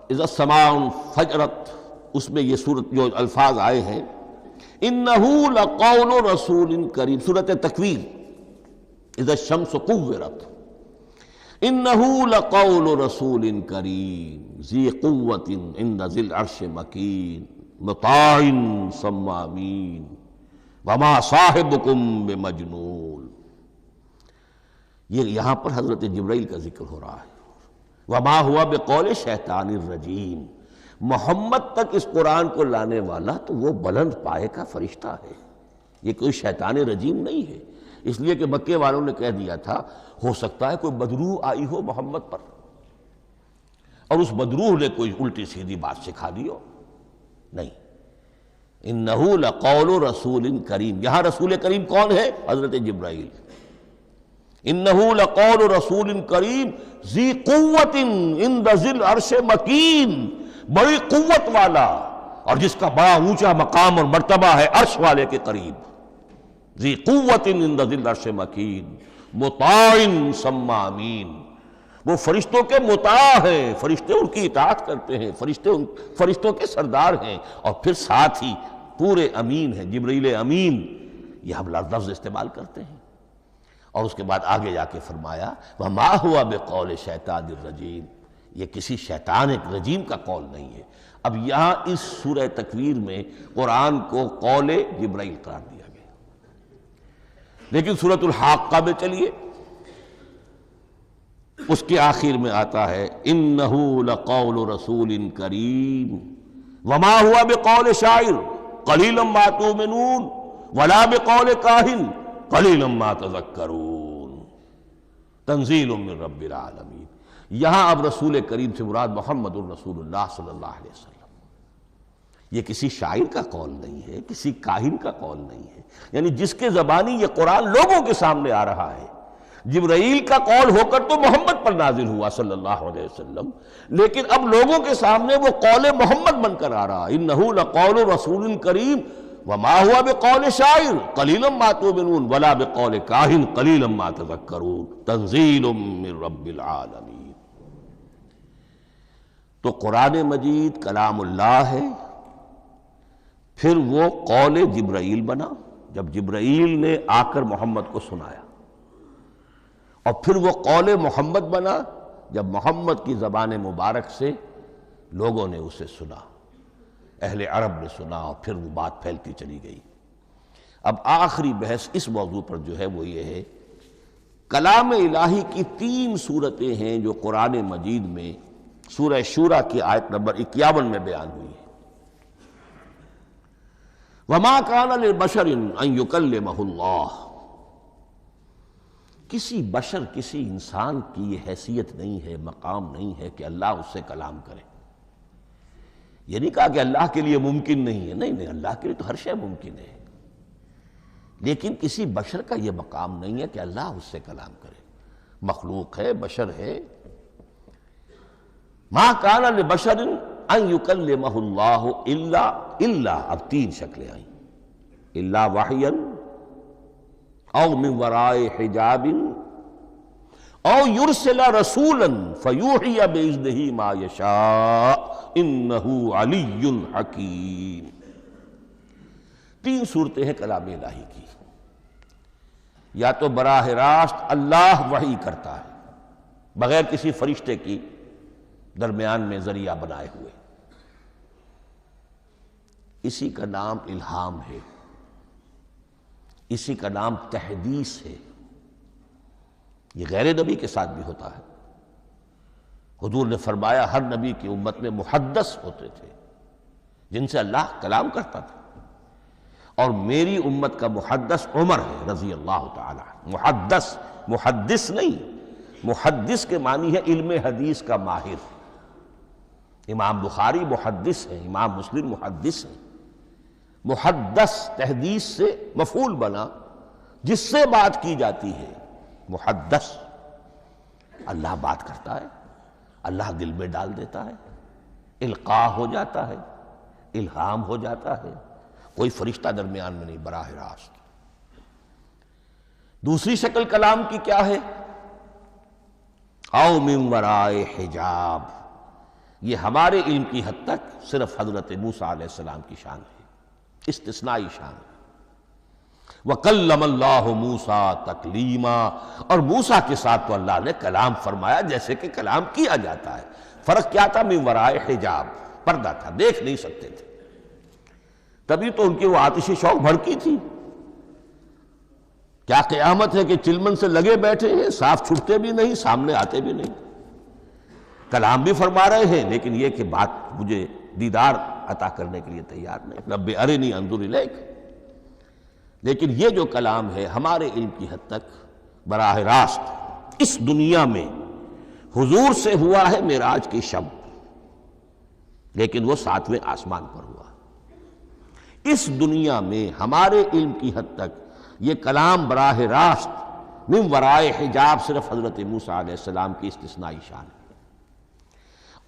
اذا السماء انفجرت، اس میں یہ سورت جو الفاظ آئے ہیں، انہ لقول رسول کریم، سورۃ تکویر، اذا الشمس کورت، انہ لقول رسول کریم ذی قوت عند ذی العرش مکین مطاع ثم امین وما صاحبکم بمجنون۔ یہ یہاں پر حضرت جبرائیل کا ذکر ہو رہا ہے۔ وما ہوا بقول شیطان الرجیم، محمد تک اس قرآن کو لانے والا تو وہ بلند پائے کا فرشتہ ہے، یہ کوئی شیطان رجیم نہیں ہے۔ اس لیے کہ مکے والوں نے کہہ دیا تھا ہو سکتا ہے کوئی بدروح آئی ہو محمد پر، اور اس بدروح نے کوئی الٹی سیدھی بات سکھا دی ہو، نہیں۔ انہ لقول رسول کریم، یہاں رسول کریم کون ہے؟ حضرت جبرائیل۔ انہ لقول رسول کریم ذی قوت عند ذی العرش مکین، بڑی قوت والا اور جس کا بڑا اونچا مقام اور مرتبہ ہے عرش والے کے قریب۔ ذی قوت عند ذی العرش مکین مطاع ثم امین، وہ فرشتوں کے مطاع ہیں، فرشتے ان کی اطاعت کرتے ہیں، فرشتوں کے سردار ہیں، اور پھر ساتھ ہی پورے امین ہیں، جبرائیل امین، یہ ہم لفظ استعمال کرتے ہیں۔ اور اس کے بعد آگے جا کے فرمایا وَمَا هُوَ بِقَوْلِ شَيْطَانِ الرَّجِيمِ، یہ کسی شیطان رجیم کا قول نہیں ہے۔ اب یہاں اس سورہ تکویر میں قرآن کو قول جبرائیل قرار دیا گیا، لیکن سورۃ الحاقہ میں چلیے، اس کے آخر میں آتا ہے إِنَّهُ لَقَوْلُ رَسُولٍ كَرِيمٍ وَمَا هُوَ بِقَوْلِ شَاعِرٍ قَلِيلًا مَا تُؤْمِنُونَ وَلَا بِقَوْلِ كَاهِنٍ قلیلا ما تذکرون تنزیل من رب العالمین۔ یہاں اب رسول کریم سے مراد محمد الرسول اللہ صلی اللہ علیہ وسلم، یہ کسی شاعر کا قول نہیں ہے، کسی کاہن کا قول نہیں ہے، یعنی جس کے زبانی یہ قرآن لوگوں کے سامنے آ رہا ہے۔ جبرائیل کا قول ہو کر تو محمد پر نازل ہوا صلی اللہ علیہ وسلم، لیکن اب لوگوں کے سامنے وہ قول محمد بن کر آ رہا۔ انہ لقول رسول کریم وما ہوا بقول شاعر قلیلا ما تؤمنون ولا بقول کاہن قلیلا ما تذکرون تنزیل من رب العالمین۔ تو قرآن مجید کلام اللہ ہے، پھر وہ قول جبرائیل بنا جب جبرائیل نے آ کر محمد کو سنایا، اور پھر وہ قول محمد بنا جب محمد کی زبان مبارک سے لوگوں نے اسے سنا، اہل عرب نے سنا، اور پھر وہ بات پھیلتی چلی گئی۔ اب آخری بحث اس موضوع پر جو ہے وہ یہ ہے، کلام الہی کی 3 صورتیں ہیں جو قرآن مجید میں سورہ شورى کی آیت نمبر 51 میں بیان ہوئی ہے۔ وَمَا كَانَ لِبَشَرٍ أَن يُكَلِّمَهُ اللَّهُ، کسی بشر، کسی انسان کی یہ حیثیت نہیں ہے، مقام نہیں ہے کہ اللہ اس سے کلام کرے۔ یہ نہیں کہا کہ اللہ کے لیے ممکن نہیں ہے، نہیں، اللہ کے لیے تو ہر شے ممکن ہے، لیکن کسی بشر کا یہ مقام نہیں ہے کہ اللہ اس سے کلام کرے۔ مخلوق ہے، بشر ہے۔ ما کان لبشر ان یکلمہ اللہ الا اب 3 شکلیں آئیں، الا وحیا او من وراء حجاب او یرسل رسولا فیوحی باذنہ ما یشاء انہ علی حکیم۔ 3 صورتیں ہیں کلام الہی کی۔ یا تو براہ راست اللہ وحی کرتا ہے بغیر کسی فرشتے کی درمیان میں ذریعہ بنائے ہوئے، اسی کا نام الہام ہے، اسی کا نام تحدیث ہے۔ یہ غیر نبی کے ساتھ بھی ہوتا ہے۔ حضور نے فرمایا ہر نبی کی امت میں محدث ہوتے تھے جن سے اللہ کلام کرتا تھا، اور میری امت کا محدث عمر ہے رضی اللہ تعالی عنہ۔ محدث نہیں، محدث کے معنی ہے علم حدیث کا ماہر۔ امام بخاری محدث ہیں، امام مسلم محدث ہیں۔ محدث تحدیث سے مفعول بنا جس سے بات کی جاتی ہے، محدث۔ اللہ بات کرتا ہے، اللہ دل میں ڈال دیتا ہے، القاء ہو جاتا ہے، الہام ہو جاتا ہے، کوئی فرشتہ درمیان میں نہیں، براہ راست۔ دوسری شکل کلام کی کیا ہے؟ او من ورائے حجاب، یہ ہمارے علم کی حد تک صرف حضرت موسیٰ علیہ السلام کی شان ہے، استثنائی شان ہے۔ وَكَلَّمَ اللَّهُ مُوسَىٰ تَكْلِيمًا، اور موسیٰ کے ساتھ تو اللہ نے کلام فرمایا جیسے کہ کلام کیا جاتا ہے۔ فرق کیا تھا؟ من ورائے حجاب، پردہ تھا، دیکھ نہیں سکتے تھے، تبھی تو ان کی وہ آتش شوق بھڑکی تھی۔ کیا قیامت ہے کہ چلمن سے لگے بیٹھے ہیں، صاف چھٹتے بھی نہیں، سامنے آتے بھی نہیں، کلام بھی فرما رہے ہیں لیکن یہ کہ بات مجھے دیدار عطا کرنے کے لیے تیار نہیں، رب ارنی انظر الیک۔ لیکن یہ جو کلام ہے ہمارے علم کی حد تک براہ راست اس دنیا میں حضور سے ہوا ہے معراج کی شب، لیکن وہ 7ویں آسمان پر ہوا۔ اس دنیا میں ہمارے علم کی حد تک یہ کلام براہ راست من ورائے حجاب صرف حضرت موسیٰ علیہ السلام کی استثنائی شان ہے۔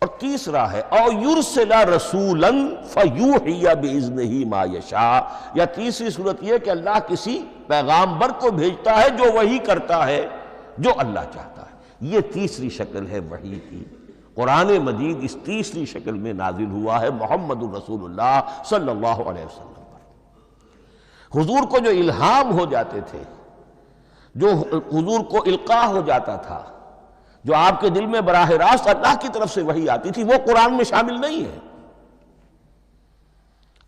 اور تیسرا ہے او یرسل رسولا فیوحی باذنہ ما یشاء، یا تیسری صورت یہ کہ اللہ کسی پیغامبر کو بھیجتا ہے جو وحی کرتا ہے جو اللہ چاہتا ہے۔ یہ تیسری شکل ہے وحی کی۔ قرآن مجید اس تیسری شکل میں نازل ہوا ہے محمد الرسول اللہ صلی اللہ علیہ وسلم پر۔ حضور کو جو الہام ہو جاتے تھے، جو حضور کو القاء ہو جاتا تھا، جو آپ کے دل میں براہ راست اللہ کی طرف سے وحی آتی تھی، وہ قرآن میں شامل نہیں ہے۔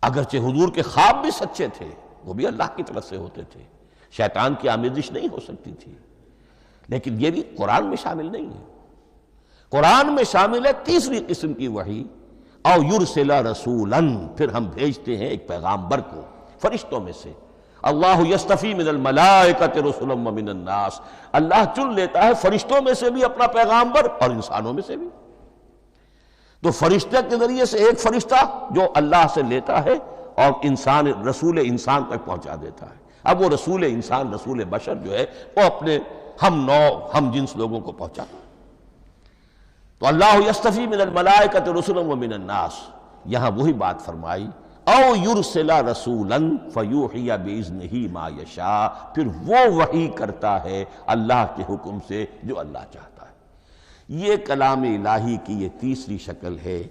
اگرچہ حضور کے خواب بھی سچے تھے، وہ بھی اللہ کی طرف سے ہوتے تھے، شیطان کی آمیزش نہیں ہو سکتی تھی، لیکن یہ بھی قرآن میں شامل نہیں ہے۔ قرآن میں شامل ہے تیسری قسم کی وحی، او یرسل رسولا، پھر ہم بھیجتے ہیں ایک پیغامبر کو فرشتوں میں سے۔ اللہ یستفی من الملائکۃ رسلا ومن الناس، اللہ چن لیتا ہے فرشتوں میں سے بھی اپنا پیغامبر اور انسانوں میں سے بھی۔ تو فرشتے کے ذریعے سے ایک فرشتہ جو اللہ سے لیتا ہے اور انسان رسول انسان تک پہنچا دیتا ہے۔ اب وہ رسول انسان، رسول بشر جو ہے وہ اپنے ہم نوع ہم جنس لوگوں کو پہنچاتا ہے۔ تو اللہ یستفی من الملائکۃ رسلا ومن الناس، یہاں وہی بات فرمائی او یرسل رسولا فیوحی باذنہ ما یشاء، پھر وہ وحی کرتا ہے اللہ کے حکم سے جو اللہ چاہتا ہے۔ یہ کلام الہی کی یہ تیسری شکل ہے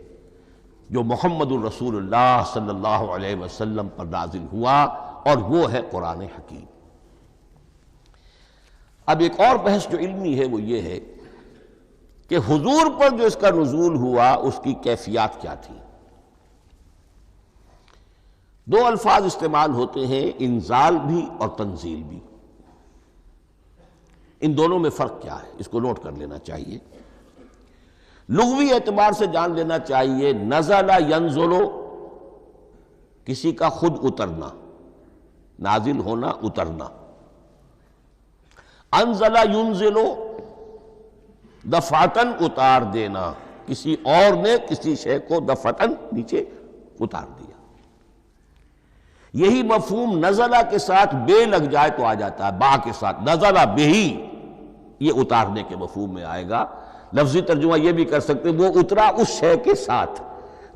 جو محمد الرسول اللہ صلی اللہ علیہ وسلم پر نازل ہوا، اور وہ ہے قرآن حکیم۔ اب ایک اور بحث جو علمی ہے وہ یہ ہے کہ حضور پر جو اس کا نزول ہوا اس کی کیفیات کیا تھی۔ دو الفاظ استعمال ہوتے ہیں، انزال بھی اور تنزیل بھی۔ ان دونوں میں فرق کیا ہے اس کو نوٹ کر لینا چاہیے۔ لغوی اعتبار سے جان لینا چاہیے، نزل ینزل کسی کا خود اترنا، نازل ہونا، اترنا۔ انزل ینزل دفعتاً اتار دینا، کسی اور نے کسی شے کو دفعتاً نیچے اتار دیا۔ یہی مفہوم نزلہ کے ساتھ بے لگ جائے تو آ جاتا ہے، با کے ساتھ نزلہ بہی، یہ اتارنے کے مفہوم میں آئے گا۔ لفظی ترجمہ یہ بھی کر سکتے وہ اترا اس شے کے ساتھ۔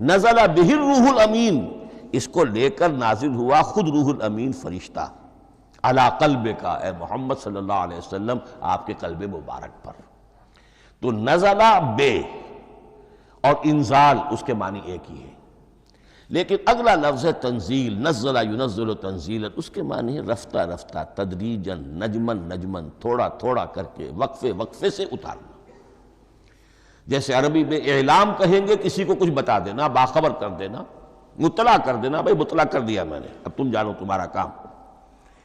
نزلہ بہ الروح الامین، اس کو لے کر نازل ہوا خود روح الامین فرشتہ علی قلبک، اے محمد صلی اللہ علیہ وسلم آپ کے قلب مبارک پر۔ تو نزلہ بے اور انزال اس کے معنی ایک ہی ہے۔ لیکن اگلا لفظ ہے تنزیل، نزل ینزل تنزیلا، اس کے معنی ہے رفتہ رفتہ، تدریجاً، نجمن نجمن، تھوڑا تھوڑا کر کے، وقفے وقفے سے اتارنا۔ جیسے عربی میں اعلام کہیں گے، کسی کو کچھ بتا دینا، باخبر کر دینا، مطلع کر دینا، بھائی مطلع کر دیا میں نے، اب تم جانو تمہارا کام،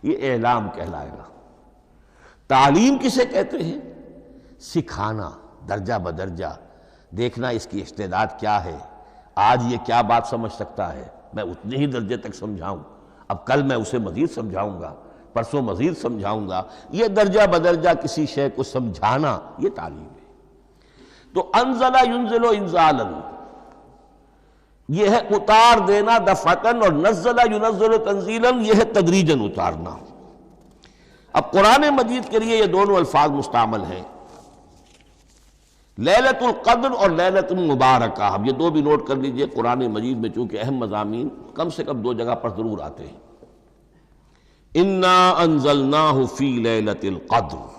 یہ اعلام کہلائے گا۔ تعلیم کسے کہتے ہیں؟ سکھانا، درجہ بدرجہ، دیکھنا اس کی استعداد کیا ہے، آج یہ کیا بات سمجھ سکتا ہے، میں اتنے ہی درجے تک سمجھاؤں، اب کل میں اسے مزید سمجھاؤں گا، پرسوں مزید سمجھاؤں گا، یہ درجہ بدرجہ کسی شے کو سمجھانا، یہ تعلیم ہے۔ تو انزل ینزل انزالا، یہ ہے اتار دینا دفعتاً، اور نزل ینزل تنزیلا، یہ ہے تدریجاً اتارنا۔ اب قرآن مجید کے لیے یہ دونوں الفاظ مستعمل ہیں، لیلۃ القدر اور لیلۃ المبارکہ۔ اب یہ دو بھی نوٹ کر لیجئے، قرآن مجید میں چونکہ اہم مضامین کم سے کم دو جگہ پر ضرور آتے ہیں۔ انا انزلناہ فی لیلۃ القدر،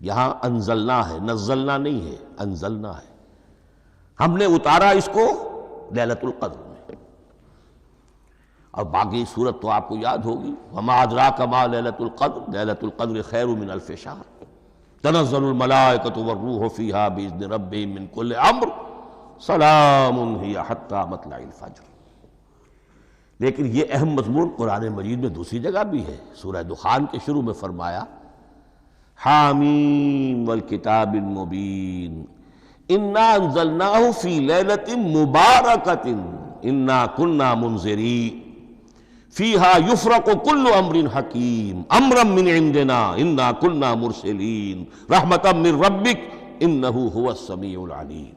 یہاں انزلنا ہے، نزلنا نہیں ہے، انزلنا ہے، ہم نے اتارا اس کو لیلۃ القدر میں۔ اور باقی صورت تو آپ کو یاد ہوگی، وما ادراک ما لیلۃ القدر، لیلۃ القدر خیر من الف شہر، تنزل الملائکۃ والروح فیہا باذن ربہم من کل امر، سلام ہی حتی مطلع الفجر۔ لیکن یہ اہم مضمون قرآن مجید میں دوسری جگہ بھی ہے، سورہ دخان کے شروع میں فرمایا حامیم والکتاب المبین انا انزلناہ فی لیلۃ مبارکۃ انا کنا منذرین فیہا یفرق کل امر حکیم امرا من عندنا انا کنا مرسلین رحمتا من ربک انہ هو السمیع العلیم۔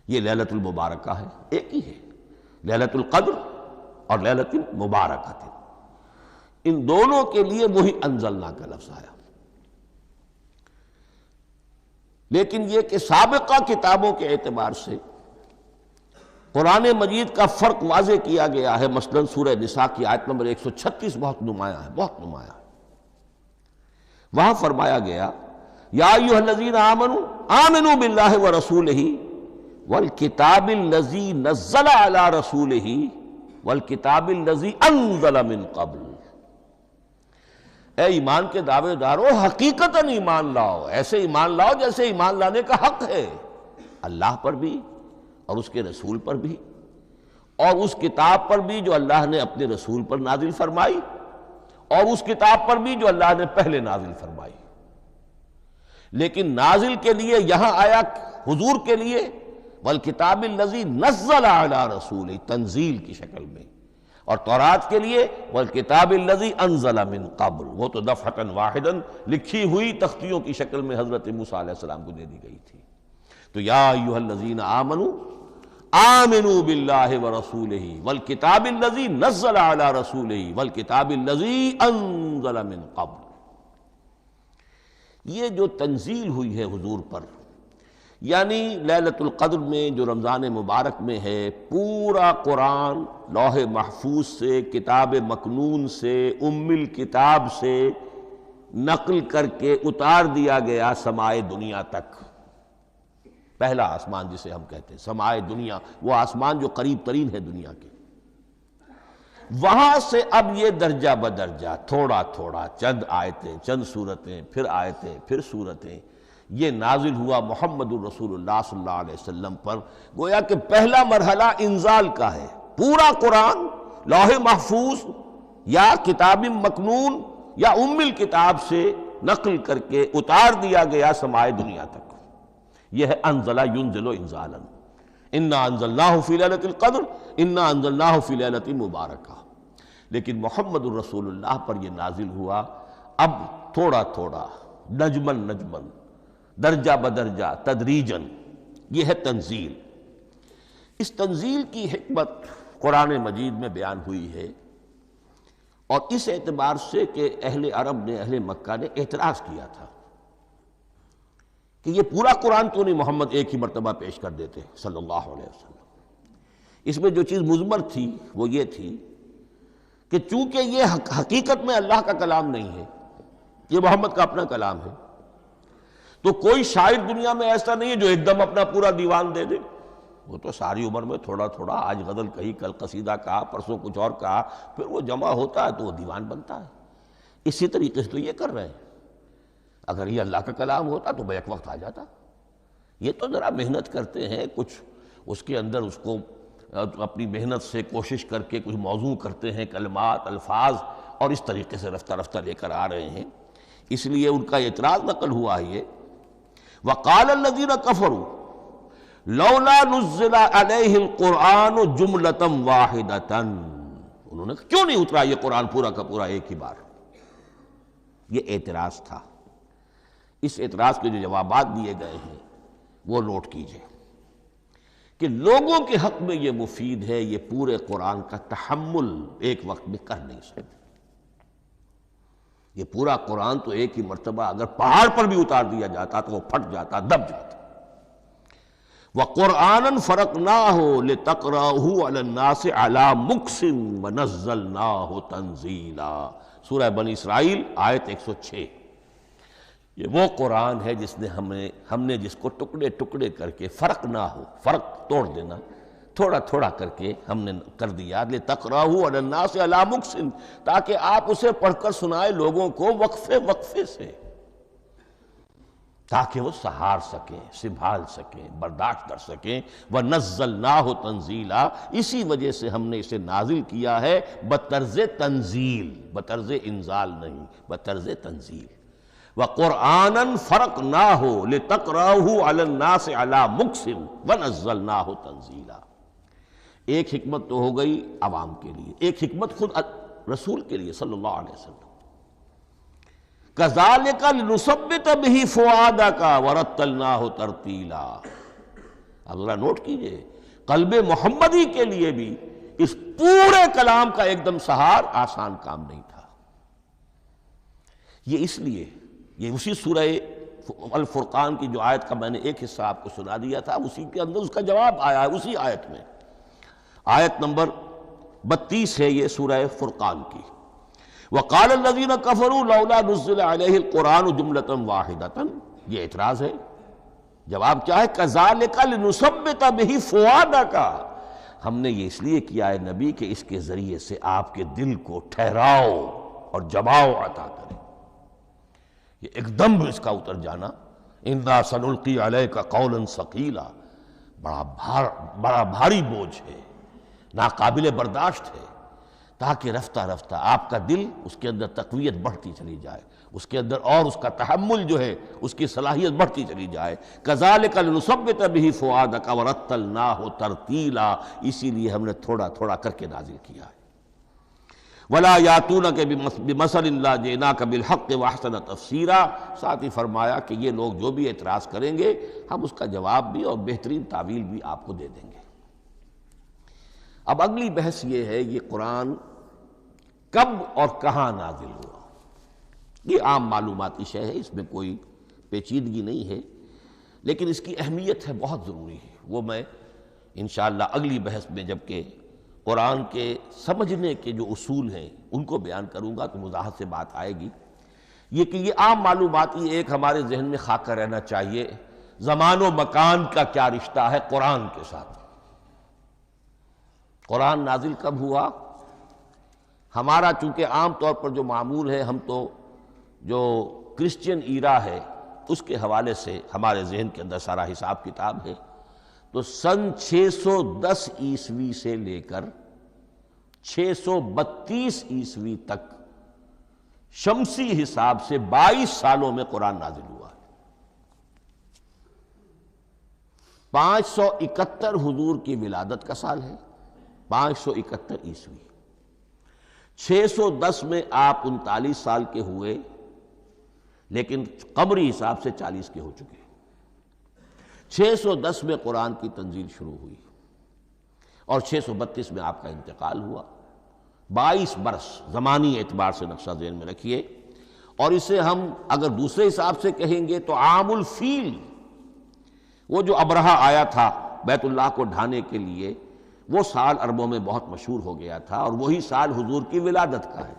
یہ لیلۃ المبارکہ ہے، ایک ہی ہے، لیلۃ القدر اور لیلۃ المبارکہ، ان دونوں کے لیے وہی انزلنا کا لفظ آیا۔ لیکن یہ کہ سابقہ کتابوں کے اعتبار سے قرآن مجید کا فرق واضح کیا گیا ہے، مثلا سورہ نساء کی آیت نمبر 136 بہت نمایاں ہے، بہت نمایاں ہے۔ وہاں فرمایا گیا یا ایھا الذین آمنوا آمنوا باللہ ورسولہ والکتاب الذی نزل علی رسولہ والکتاب الذی انزل من قبل۔ اے ایمان کے دعوے دارو، حقیقتاً ایمان لاؤ، ایسے ایمان لاؤ جیسے ایمان لانے کا حق ہے، اللہ پر بھی اور اس کے رسول پر بھی، اور اس کتاب پر بھی جو اللہ نے اپنے رسول پر نازل فرمائی، اور اس کتاب پر بھی جو اللہ نے پہلے نازل فرمائی۔ لیکن نازل کے لیے یہاں آیا حضور کے لیے والکتاب الذی نزل علی رسولہ، تنزیل کی شکل میں، اور تورات کے لیے والکتاب الذی انزل من قبل، وہ تو دفعۃ واحداً لکھی ہوئی تختیوں کی شکل میں حضرت موسیٰ علیہ السلام کو دے دی گئی تھی۔ تو یا ایھا الذین آمنوا آمنوا باللہ ورسولہ والکتاب الذی نزل علی رسولہ والکتاب الذی انزل من قبل۔ یہ جو تنزیل ہوئی ہے حضور پر، یعنی لیلۃ القدر میں جو رمضان مبارک میں ہے، پورا قرآن لوح محفوظ سے، کتاب مکنون سے، ام الکتاب سے نقل کر کے اتار دیا گیا سمائے دنیا تک۔ پہلا آسمان جسے ہم کہتے ہیں سمائے دنیا، وہ آسمان جو قریب ترین ہے دنیا کے، وہاں سے اب یہ درجہ بدرجہ، تھوڑا تھوڑا، چند آیتیں، چند سورتیں، پھر آیتیں، پھر سورتیں، یہ نازل ہوا محمد الرسول اللہ صلی اللہ علیہ وسلم پر۔ گویا کہ پہلا مرحلہ انزال کا ہے، پورا قرآن لوح محفوظ یا کتاب مکنون یا ام الکتاب سے نقل کر کے اتار دیا گیا سمائے دنیا تک۔ یہ ہے انزل ینزل انزالا، انا انزلناہ فی لیلۃ القدر انا انزلناہ فی لیلۃ مبارکہ۔ لیکن محمد الرسول اللہ پر یہ نازل ہوا اب تھوڑا تھوڑا، نجمن نجمن، درجہ بدرجہ، تدریجاً، یہ ہے تنزیل۔ اس تنزیل کی حکمت قرآن مجید میں بیان ہوئی ہے، اور اس اعتبار سے کہ اہل عرب نے، اہل مکہ نے اعتراض کیا تھا کہ یہ پورا قرآن کیوں نہیں محمد ایک ہی مرتبہ پیش کر دیتے صلی اللہ علیہ وسلم۔ اس میں جو چیز مضمر تھی وہ یہ تھی کہ چونکہ یہ حقیقت میں اللہ کا کلام نہیں ہے، یہ محمد کا اپنا کلام ہے، تو کوئی شاعر دنیا میں ایسا نہیں ہے جو ایک دم اپنا پورا دیوان دے دے، وہ تو ساری عمر میں تھوڑا تھوڑا، آج غزل کہی، کل قصیدہ کہا، پرسوں کچھ اور کہا، پھر وہ جمع ہوتا ہے تو وہ دیوان بنتا ہے۔ اسی طریقے سے تو یہ کر رہے ہیں۔ اگر یہ اللہ کا کلام ہوتا تو بیک وقت آ جاتا۔ یہ تو ذرا محنت کرتے ہیں، کچھ اس کے اندر اس کو اپنی محنت سے کوشش کر کے کچھ موضوع کرتے ہیں، کلمات، الفاظ، اور اس طریقے سے رفتہ رفتہ لے کر آ رہے ہیں۔ اس لیے ان کا اعتراض نقل ہوا ہے یہ، وَقَالَ الَّذِينَ كَفَرُوا لَوْلَا نُزِّلَ عَلَيْهِ الْقُرْآنُ جُمْلَةً وَاحِدَةً، انہوں نے کیوں نہیں اترا یہ قرآن پورا کا پورا ایک ہی بار؟ یہ اعتراض تھا۔ اس اعتراض کے جو جوابات دیے گئے ہیں وہ نوٹ کیجئے کہ لوگوں کے حق میں یہ مفید ہے، یہ پورے قرآن کا تحمل ایک وقت میں کر نہیں سکتے۔ یہ پورا قرآن تو ایک ہی مرتبہ اگر پہاڑ پر بھی اتار دیا جاتا تو وہ پھٹ جاتا، دب جاتا۔ وَقُرْآنًا فَرَقْنَاهُ لِتَقْرَأَهُ عَلَى النَّاسِ عَلَى مُكْثٍ وَنَزَّلْنَاهُ تَنزِيلًا، سورہ بنی اسرائیل آیت 106۔ یہ وہ قرآن ہے جس نے ہم نے جس کو ٹکڑے ٹکڑے کر کے، فرق نہ ہو، فرق توڑ دینا، تھوڑا تھوڑا کر کے ہم نے کر دیا، لِتَقْرَأَهُ عَلَى النَّاسِ عَلَى مُكْثٍ، تاکہ آپ اسے پڑھ کر سنائے لوگوں کو وقفے وقفے سے، تاکہ وہ سہار سکیں، سنبھال سکیں، برداشت کر سکیں۔ وَنَزَّلْنَاهُ تَنزِيلًا، اسی وجہ سے ہم نے اسے نازل کیا ہے بطرز تنزیل، بطرز انزال نہیں، بطرز تنزیل۔ وَقُرْآنًا فَرَقْنَاهُ لِتَقْرَأَهُ عَلَى النَّاسِ عَلَى مُكْثٍ وَنَزَّلْنَاهُ تَنزِيلًا۔ ایک حکمت تو ہو گئی عوام کے لیے، ایک حکمت خود رسول کے لیے صلی اللہ علیہ وسلم۔ كَذَلِكَ لِنُثَبِّتَ بِهِ فُؤَادَكَ وَرَتَّلْنَاهُ تَرْتِيلًا۔ اب ذرا نوٹ کیجئے، قلب محمدی کے لیے بھی اس پورے کلام کا ایک دم سہار آسان کام نہیں تھا۔ یہ اس لیے، یہ اسی سورہ الفرقان کی جو آیت کا میں نے ایک حصہ آپ کو سنا دیا تھا، اسی کے اندر اس کا جواب آیا ہے، اسی آیت میں، آیت نمبر 32 ہے یہ سورہ فرقان کی۔ وَقَالَ الَّذِينَ كَفَرُوا لَوْلَا نُزِّلَ عَلَيْهِ الْقُرْآنُ جُمْلَةً وَاحِدَةً، یہ اعتراض ہے۔ جواب کیا ہے؟ كَذَلِكَ لِنُثَبِّتَ بِهِ فُؤَادَكَ، ہم نے یہ اس لیے کیا ہے نبی کہ اس کے ذریعے سے آپ کے دل کو ٹھہراؤ اور جماؤ عطا کریں، یہ ایک دم اس کا اتر جانا۔ اِنَّا سَنُلْقِي عَلَيْكَ قَوْلًا ثَقِيلًا، بڑا بھاری بوجھ ہے، ناقابل برداشت ہے، تاکہ رفتہ رفتہ آپ کا دل، اس کے اندر تقویت بڑھتی چلی جائے، اس کے اندر اور اس کا تحمل جو ہے اس کی صلاحیت بڑھتی چلی جائے۔ كَذَلِكَ لِنُثَبِّتَ بِهِ فُؤَادَكَ وَرَتَّلْنَاهُ تَرْتِيلًا، اسی لیے ہم نے تھوڑا تھوڑا کر کے نازل کیا ہے۔ وَلَا يَأْتُونَكَ بِمَثَلٍ إِلَّا جِئْنَاكَ بِالْحَقِّ وَأَحْسَنَ تَفْسِيرًا، ساتھ ہی فرمایا کہ یہ لوگ جو بھی اعتراض کریں گے ہم اس کا جواب بھی اور بہترین تعویل بھی آپ کو دے دیں گے۔ اب اگلی بحث یہ ہے، یہ قرآن کب اور کہاں نازل ہوا؟ یہ عام معلوماتی شے ہے، اس میں کوئی پیچیدگی نہیں ہے، لیکن اس کی اہمیت ہے بہت ضروری ہے، وہ میں انشاءاللہ اگلی بحث میں جبکہ قرآن کے سمجھنے کے جو اصول ہیں ان کو بیان کروں گا تو وضاحت سے بات آئے گی۔ یہ کہ یہ عام معلوماتی ایک ہمارے ذہن میں خاکہ رہنا چاہیے، زمان و مکان کا کیا رشتہ ہے قرآن کے ساتھ۔ قرآن نازل کب ہوا؟ ہمارا چونکہ عام طور پر جو معمول ہے، ہم تو جو کرسچین ایرا ہے اس کے حوالے سے ہمارے ذہن کے اندر سارا حساب کتاب ہے، تو سن 610 عیسوی سے لے کر 632 عیسوی تک شمسی حساب سے 22 سالوں میں قرآن نازل ہوا ہے۔ 571 حضور کی ولادت کا سال ہے، 571 عیسوی۔ 610 میں آپ 39 سال کے ہوئے، لیکن قمری حساب سے 40 کے ہو چکے۔ 610 میں قرآن کی تنزیل شروع ہوئی اور 632 میں آپ کا انتقال ہوا۔ 22 برس زمانی اعتبار سے نقشہ ذہن میں رکھیے، اور اسے ہم اگر دوسرے حساب سے کہیں گے تو عام الفیل، وہ جو ابرہہ آیا تھا بیت اللہ کو ڈھانے کے لیے، وہ سال عربوں میں بہت مشہور ہو گیا تھا، اور وہی سال حضور کی ولادت کا ہے،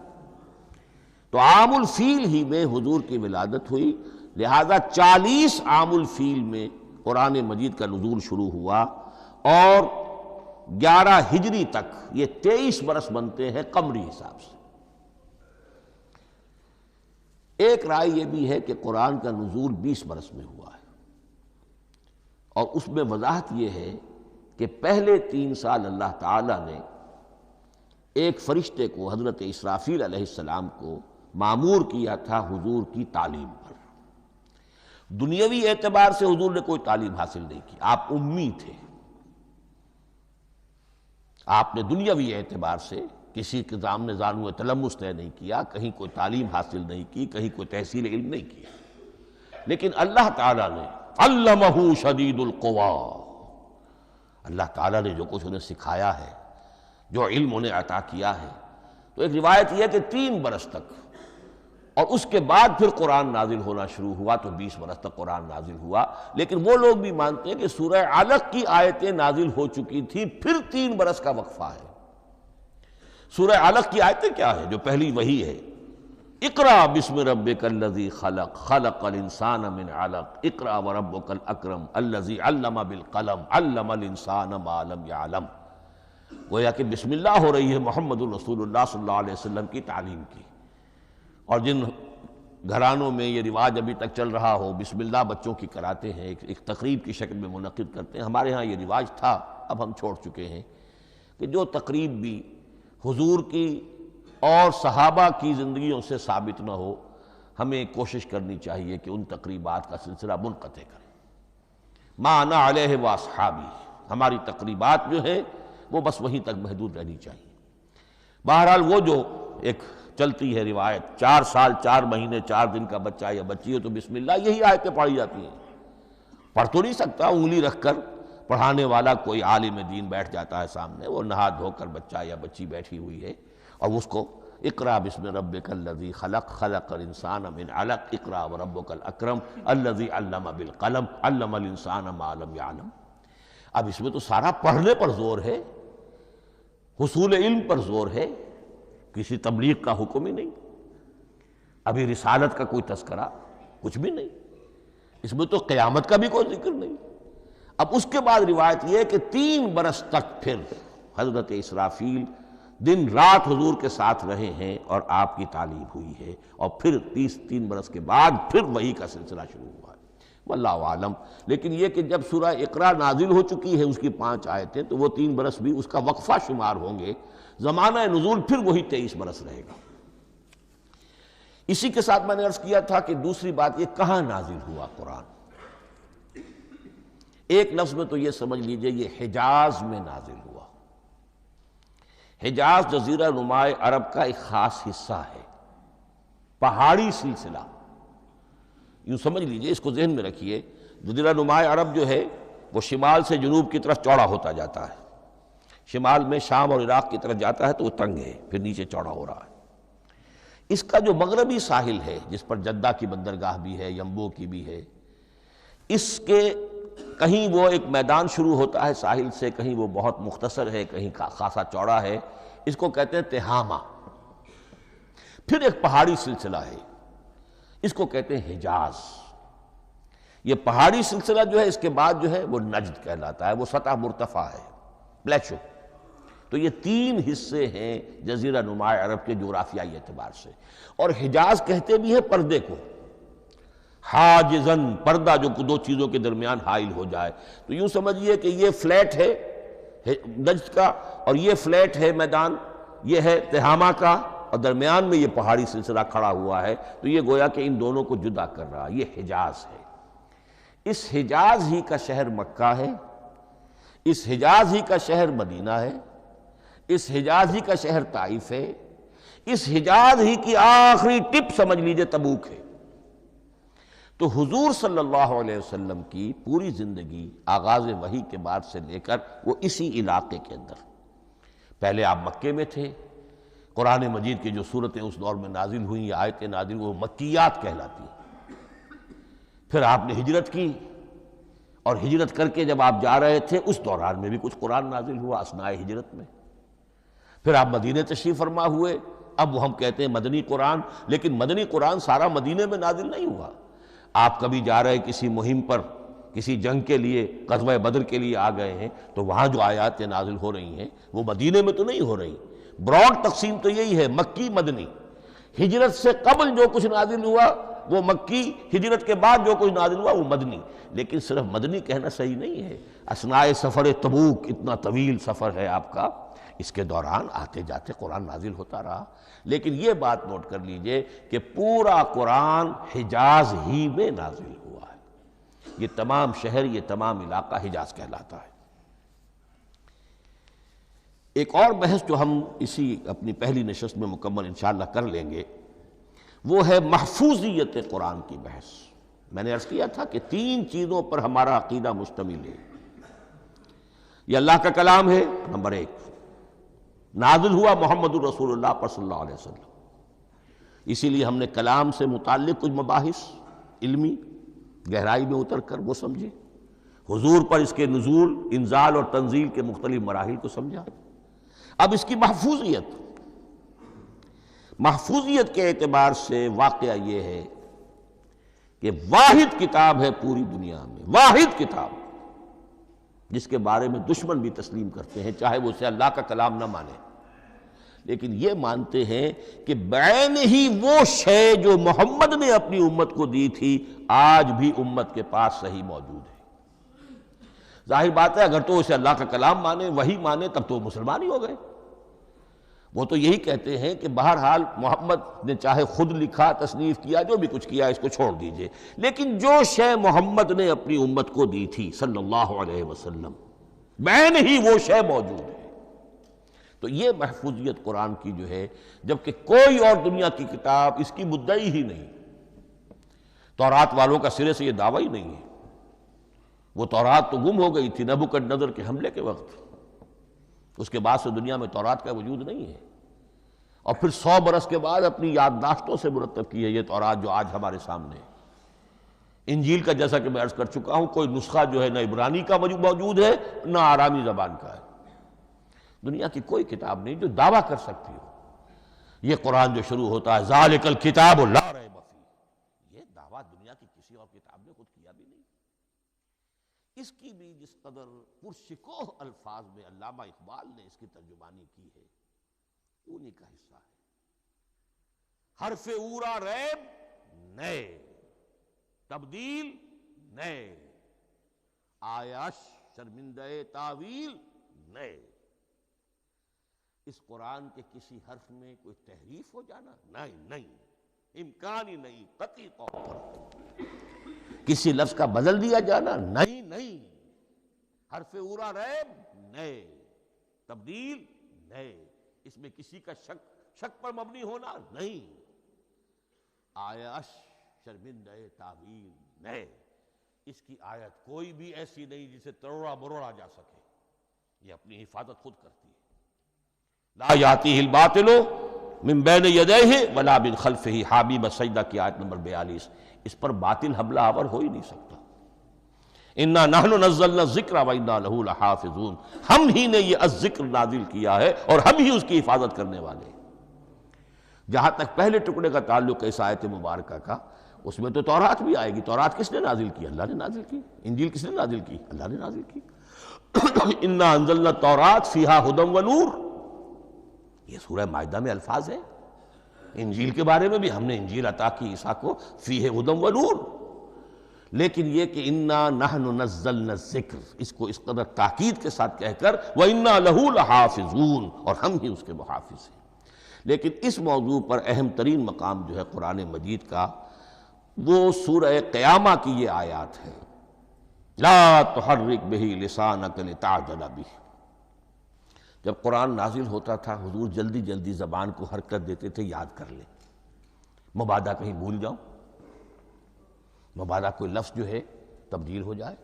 تو عام الفیل ہی میں حضور کی ولادت ہوئی، لہذا 40 عام الفیل میں قرآن مجید کا نزول شروع ہوا، اور 11 ہجری تک یہ 23 برس بنتے ہیں قمری حساب سے۔ ایک رائے یہ بھی ہے کہ قرآن کا نزول 20 برس میں ہوا ہے، اور اس میں وضاحت یہ ہے کہ پہلے 3 سال اللہ تعالیٰ نے ایک فرشتے کو، حضرت اسرافیل علیہ السلام کو مامور کیا تھا حضور کی تعلیم پر۔ دنیاوی اعتبار سے حضور نے کوئی تعلیم حاصل نہیں کی، آپ امی تھے، آپ نے دنیاوی اعتبار سے کسی کے سامنے زانو تلمس طے نہیں کیا، کہیں کوئی تعلیم حاصل نہیں کی، کہیں کوئی تحصیل علم نہیں کیا، لیکن اللہ تعالیٰ نے علمہ شدید القوا، اللہ تعالیٰ نے جو کچھ انہیں سکھایا ہے، جو علم انہیں عطا کیا ہے، تو ایک روایت یہ ہے کہ 3 برس تک، اور اس کے بعد پھر قرآن نازل ہونا شروع ہوا تو 20 برس تک قرآن نازل ہوا۔ لیکن وہ لوگ بھی مانتے ہیں کہ سورہ علق کی آیتیں نازل ہو چکی تھی، پھر 3 برس کا وقفہ ہے۔ سورہ علق کی آیتیں کیا ہے؟ جو پہلی وحی ہے، اقرأ بسم ربک الذی خلق خلق الانسان من علق اقرأ وربک الاکرم الذی علم بالقلم علم الانسان ما لم یعلم۔ گویا کہ بسم اللہ ہو رہی ہے محمد الرسول اللہ صلی اللہ علیہ وسلم کی تعلیم کی، اور جن گھرانوں میں یہ رواج ابھی تک چل رہا ہو، بسم اللہ بچوں کی کراتے ہیں، ایک تقریب کی شکل میں منعقد کرتے ہیں، ہمارے ہاں یہ رواج تھا، اب ہم چھوڑ چکے ہیں، کہ جو تقریب بھی حضور کی اور صحابہ کی زندگیوں سے ثابت نہ ہو، ہمیں کوشش کرنی چاہیے کہ ان تقریبات کا سلسلہ منقطع کریں۔ ما انا علیہ واصحابی، ہماری تقریبات جو ہیں وہ بس وہیں تک محدود رہنی چاہیے۔ بہرحال وہ جو ایک چلتی ہے روایت، 4 سال 4 مہینے 4 دن کا بچہ یا بچی ہو تو بسم اللہ یہی آیتیں پڑھی جاتی ہیں، پڑھ تو نہیں سکتا، انگلی رکھ کر پڑھانے والا کوئی عالم دین بیٹھ جاتا ہے سامنے، وہ نہا دھو کر بچہ یا بچی بیٹھی ہوئی ہے، اور اس کو اقرأ بسم ربک الذی خلق خلق الانسان من علق اقرأ وربک الاکرم الذی علم بالقلم علم الانسان ما لم یعلم۔ اب اس میں تو سارا پڑھنے پر زور ہے، حصول علم پر زور ہے، کسی تبلیغ کا حکم ہی نہیں، ابھی رسالت کا کوئی تذکرہ کچھ بھی نہیں، اس میں تو قیامت کا بھی کوئی ذکر نہیں۔ اب اس کے بعد روایت یہ ہے کہ 3 برس تک پھر حضرت اسرافیل دن رات حضور کے ساتھ رہے ہیں اور آپ کی تعلیم ہوئی ہے، اور پھر 3 برس کے بعد پھر وحی کا سلسلہ شروع ہوا ہے، واللہ عالم۔ لیکن یہ کہ جب سورہ اقرا نازل ہو چکی ہے اس کی 5 آیتیں، تو وہ 3 برس بھی اس کا وقفہ شمار ہوں گے، زمانہ نزول پھر وہی 23 برس رہے گا۔ اسی کے ساتھ میں نے عرض کیا تھا کہ دوسری بات یہ کہاں نازل ہوا قرآن۔ ایک لفظ میں تو یہ سمجھ لیجئے یہ حجاز میں نازل ہوا۔ حجاز جزیرہ نماء عرب کا ایک خاص حصہ ہے، پہاڑی سلسلہ، یوں سمجھ لیجئے، اس کو ذہن میں رکھیے۔ جزیرہ نماء عرب جو ہے وہ شمال سے جنوب کی طرف چوڑا ہوتا جاتا ہے، شمال میں شام اور عراق کی طرف جاتا ہے تو وہ تنگ ہے، پھر نیچے چوڑا ہو رہا ہے۔ اس کا جو مغربی ساحل ہے جس پر جدہ کی بندرگاہ بھی ہے، ینبو کی بھی ہے، اس کے کہیں وہ ایک میدان شروع ہوتا ہے ساحل سے، کہیں وہ بہت مختصر ہے، کہیں خاصا چوڑا ہے، اس کو کہتے ہیں تہامہ۔ پھر ایک پہاڑی سلسلہ ہے، اس کو کہتے ہیں حجاز۔ یہ پہاڑی سلسلہ جو ہے اس کے بعد جو ہے وہ نجد کہلاتا ہے، وہ سطح مرتفع ہے، پلیچو۔ تو یہ 3 حصے ہیں جزیرہ نماء عرب کے جغرافیائی اعتبار سے، اور حجاز کہتے بھی ہیں پردے کو، حاجزن، پردہ جو 2 چیزوں کے درمیان حائل ہو جائے۔ تو یوں سمجھیے کہ یہ فلیٹ ہے نجد کا، اور یہ فلیٹ ہے میدان، یہ ہے تہامہ کا، اور درمیان میں یہ پہاڑی سلسلہ کھڑا ہوا ہے، تو یہ گویا کہ ان دونوں کو جدا کر رہا، یہ حجاز ہے۔ اس حجاز ہی کا شہر مکہ ہے، اس حجاز ہی کا شہر مدینہ ہے، اس حجاز ہی کا شہر طائف ہے، اس حجاز ہی کی آخری ٹپ سمجھ لیجئے تبوک ہے۔ تو حضور صلی اللہ علیہ وسلم کی پوری زندگی آغاز وحی کے بعد سے لے کر وہ اسی علاقے کے اندر، پہلے آپ مکے میں تھے، قرآن مجید کی جو صورتیں اس دور میں نازل ہوئیں یا آیتیں نازل وہ مکیات کہلاتی ہیں۔ پھر آپ نے ہجرت کی، اور ہجرت کر کے جب آپ جا رہے تھے اس دوران میں بھی کچھ قرآن نازل ہوا اثناء ہجرت میں۔ پھر آپ مدینے تشریف فرما ہوئے، اب وہ ہم کہتے ہیں مدنی قرآن، لیکن مدنی قرآن سارا مدینے میں نازل نہیں ہوا۔ آپ کبھی جا رہے کسی مہم پر، کسی جنگ کے لیے، غزوہ بدر کے لیے آ گئے ہیں، تو وہاں جو آیات نازل ہو رہی ہیں وہ مدینے میں تو نہیں ہو رہی. براڈ تقسیم تو یہی ہے، مکی مدنی. ہجرت سے قبل جو کچھ نازل ہوا وہ مکی، ہجرت کے بعد جو کچھ نازل ہوا وہ مدنی. لیکن صرف مدنی کہنا صحیح نہیں ہے. اثناء سفر تبوک، اتنا طویل سفر ہے آپ کا، اس کے دوران آتے جاتے قرآن نازل ہوتا رہا. لیکن یہ بات نوٹ کر لیجئے کہ پورا قرآن حجاز ہی میں نازل ہوا ہے. یہ تمام شہر، یہ تمام علاقہ حجاز کہلاتا ہے. ایک اور بحث جو ہم اسی اپنی پہلی نشست میں مکمل انشاءاللہ کر لیں گے، وہ ہے محفوظیت قرآن کی بحث. میں نے عرض کیا تھا کہ 3 چیزوں پر ہمارا عقیدہ مشتمل ہے. یہ اللہ کا کلام ہے، نمبر 1. نازل ہوا محمد الرسول اللہ پر صلی اللہ علیہ وسلم. اسی لیے ہم نے کلام سے متعلق کچھ مباحث علمی گہرائی میں اتر کر وہ سمجھے. حضور پر اس کے نزول، انزال اور تنزیل کے مختلف مراحل کو سمجھا. اب اس کی محفوظیت کے اعتبار سے واقعہ یہ ہے کہ واحد کتاب ہے پوری دنیا میں، واحد کتاب جس کے بارے میں دشمن بھی تسلیم کرتے ہیں، چاہے وہ اسے اللہ کا کلام نہ مانے، لیکن یہ مانتے ہیں کہ بعین ہی وہ شے جو محمد نے اپنی امت کو دی تھی آج بھی امت کے پاس صحیح موجود ہے. ظاہر بات ہے اگر تو اسے اللہ کا کلام مانے، وہی مانے، تب تو مسلمان ہی ہو گئے. وہ تو یہی کہتے ہیں کہ بہرحال محمد نے چاہے خود لکھا، تصنیف کیا، جو بھی کچھ کیا، اس کو چھوڑ دیجئے، لیکن جو شے محمد نے اپنی امت کو دی تھی صلی اللہ علیہ وسلم، بعین ہی وہ شے موجود ہے. تو یہ محفوظیت قرآن کی جو ہے، جبکہ کوئی اور دنیا کی کتاب اس کی مدعی ہی نہیں. تورات والوں کا سرے سے یہ دعویٰ ہی نہیں ہے. وہ تورات تو گم ہو گئی تھی نبوکدنضر کے حملے کے وقت. اس کے بعد سے دنیا میں تورات کا وجود نہیں ہے. اور پھر 100 برس کے بعد اپنی یادداشتوں سے مرتب کی ہے یہ تورات جو آج ہمارے سامنے ہے. انجیل کا جیسا کہ میں عرض کر چکا ہوں، کوئی نسخہ جو ہے نہ عبرانی کا موجود ہے نہ آرامی زبان کا ہے. دنیا کی کوئی کتاب نہیں جو دعویٰ کر سکتی ہو. یہ قرآن جو شروع ہوتا ہے ذالک الکتاب لا ریب فیہ، یہ دعویٰ دنیا کی کسی اور کتاب نے خود کیا بھی نہیں. اس کی بھی جس قدر پرشکوہ الفاظ میں علامہ اقبال نے اس کی ترجمانی کی ہے، انہی کا حصہ ہے. حرف اورا ریب نئے، تبدیل نئے، آیش شرمندہ تاویل نئے. اس قرآن کے کسی حرف میں کوئی تحریف ہو جانا نہیں، امکان ہی نہیں. قطعی طور پر کسی لفظ کا بدل دیا جانا نہیں. حرف اورا ریب نئے، تبدیل نئے، اس میں کسی کا شک پر مبنی ہونا نہیں. آیش شرمندہ تعویل نئے. اس کی آیت کوئی بھی ایسی نہیں جسے تروڑا مروڑا جا سکے. یہ اپنی حفاظت خود کرتی ہے. لا یاتیہ الباطل من بین یدیہ ولا من خلفہ، حامیم سجدہ کی آیت نمبر 42. اس پر باطل حملہ آور ہو ہی نہیں سکتا. انا نحن نزلنا الذکر وانا لہ لحافظون، ہم ہی نے یہ الذکر نازل کیا ہے اور ہم ہی اس کی حفاظت کرنے والے ہیں. جہاں تک پہلے ٹکڑے کا تعلق ہے اس آیت مبارکہ کا، اس میں تو تورات بھی آئے گی. تورات کس نے نازل کی؟ اللہ نے نازل کی. انجیل کس نے نازل کی؟ اللہ نے نازل کی. انا انزلنا التوراۃ فیہا ھدی ونور، یہ سورہ مائدہ میں الفاظ ہیں. انجیل کے بارے میں بھی ہم نے انجیل عطا کی عیسیٰ کو، فیہ ھدی ونور. لیکن یہ کہ انا نحن نزلنا الذکر، اس کو اس قدر تاکید کے ساتھ کہہ کر وَإِنَّا لَهُ لَحَافِظُونَ، اور ہم ہی اس کے محافظ ہیں. لیکن اس موضوع پر اہم ترین مقام جو ہے قرآن مجید کا، وہ سورہ قیامہ کی یہ آیات ہے. لا تحرک بہ لسانک لتعجل بہ. جب قرآن نازل ہوتا تھا حضور جلدی جلدی زبان کو حرکت دیتے تھے، یاد کر لیں، مبادا کہیں بھول جاؤں، مبادا کوئی لفظ جو ہے تبدیل ہو جائے.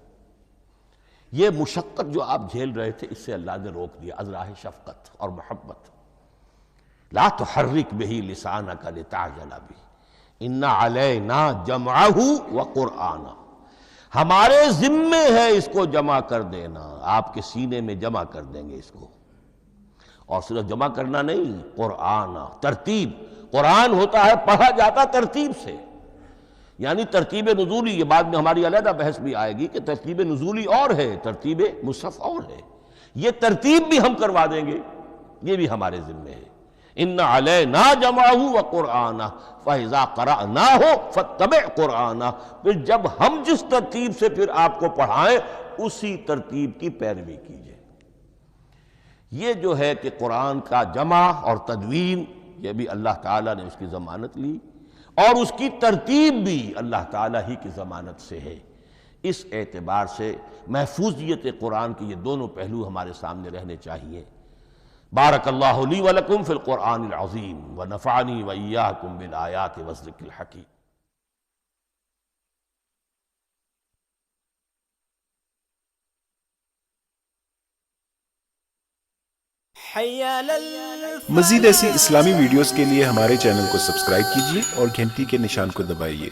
یہ مشقت جو آپ جھیل رہے تھے، اس سے اللہ نے روک دیا از راہ شفقت اور محبت. لا تحرک بہ لسانک لتعجل بہ ان علینا جمعہ وقرآنہ، ہمارے ذمے ہے اس کو جمع کر دینا، آپ کے سینے میں جمع کر دیں گے اس کو. اور صرف جمع کرنا نہیں، قرآن ترتیب. قرآن ہوتا ہے پڑھا جاتا ترتیب سے. یعنی ترتیب نزولی، یہ بعد میں ہماری علیحدہ بحث بھی آئے گی کہ ترتیب نزولی اور ہے، ترتیب مصحف اور ہے، یہ ترتیب بھی ہم کروا دیں گے، یہ بھی ہمارے ذمہ ہے۔ ان علینا جمعہ وقرآنہ فاذا قرأناہ فاتبع قرآنہ، پھر جب ہم جس ترتیب سے پھر آپ کو پڑھائیں اسی ترتیب کی پیروی کیجئے۔ یہ جو ہے کہ قرآن کا جمع اور تدوین، یہ بھی اللہ تعالیٰ نے اس کی ضمانت لی، اور اس کی ترتیب بھی اللہ تعالیٰ ہی کی ضمانت سے ہے۔ اس اعتبار سے محفوظیت قرآن کے یہ دونوں پہلو ہمارے سامنے رہنے چاہیے۔ بارک اللہ لی ولکم فی القرآن العظیم ونفعنی وإیاکم بالآیات والذکر الحکیم۔ مزید ایسی اسلامی ویڈیوز کے لیے ہمارے چینل کو سبسکرائب کیجیے اور گھنٹی کے نشان کو دبائیے۔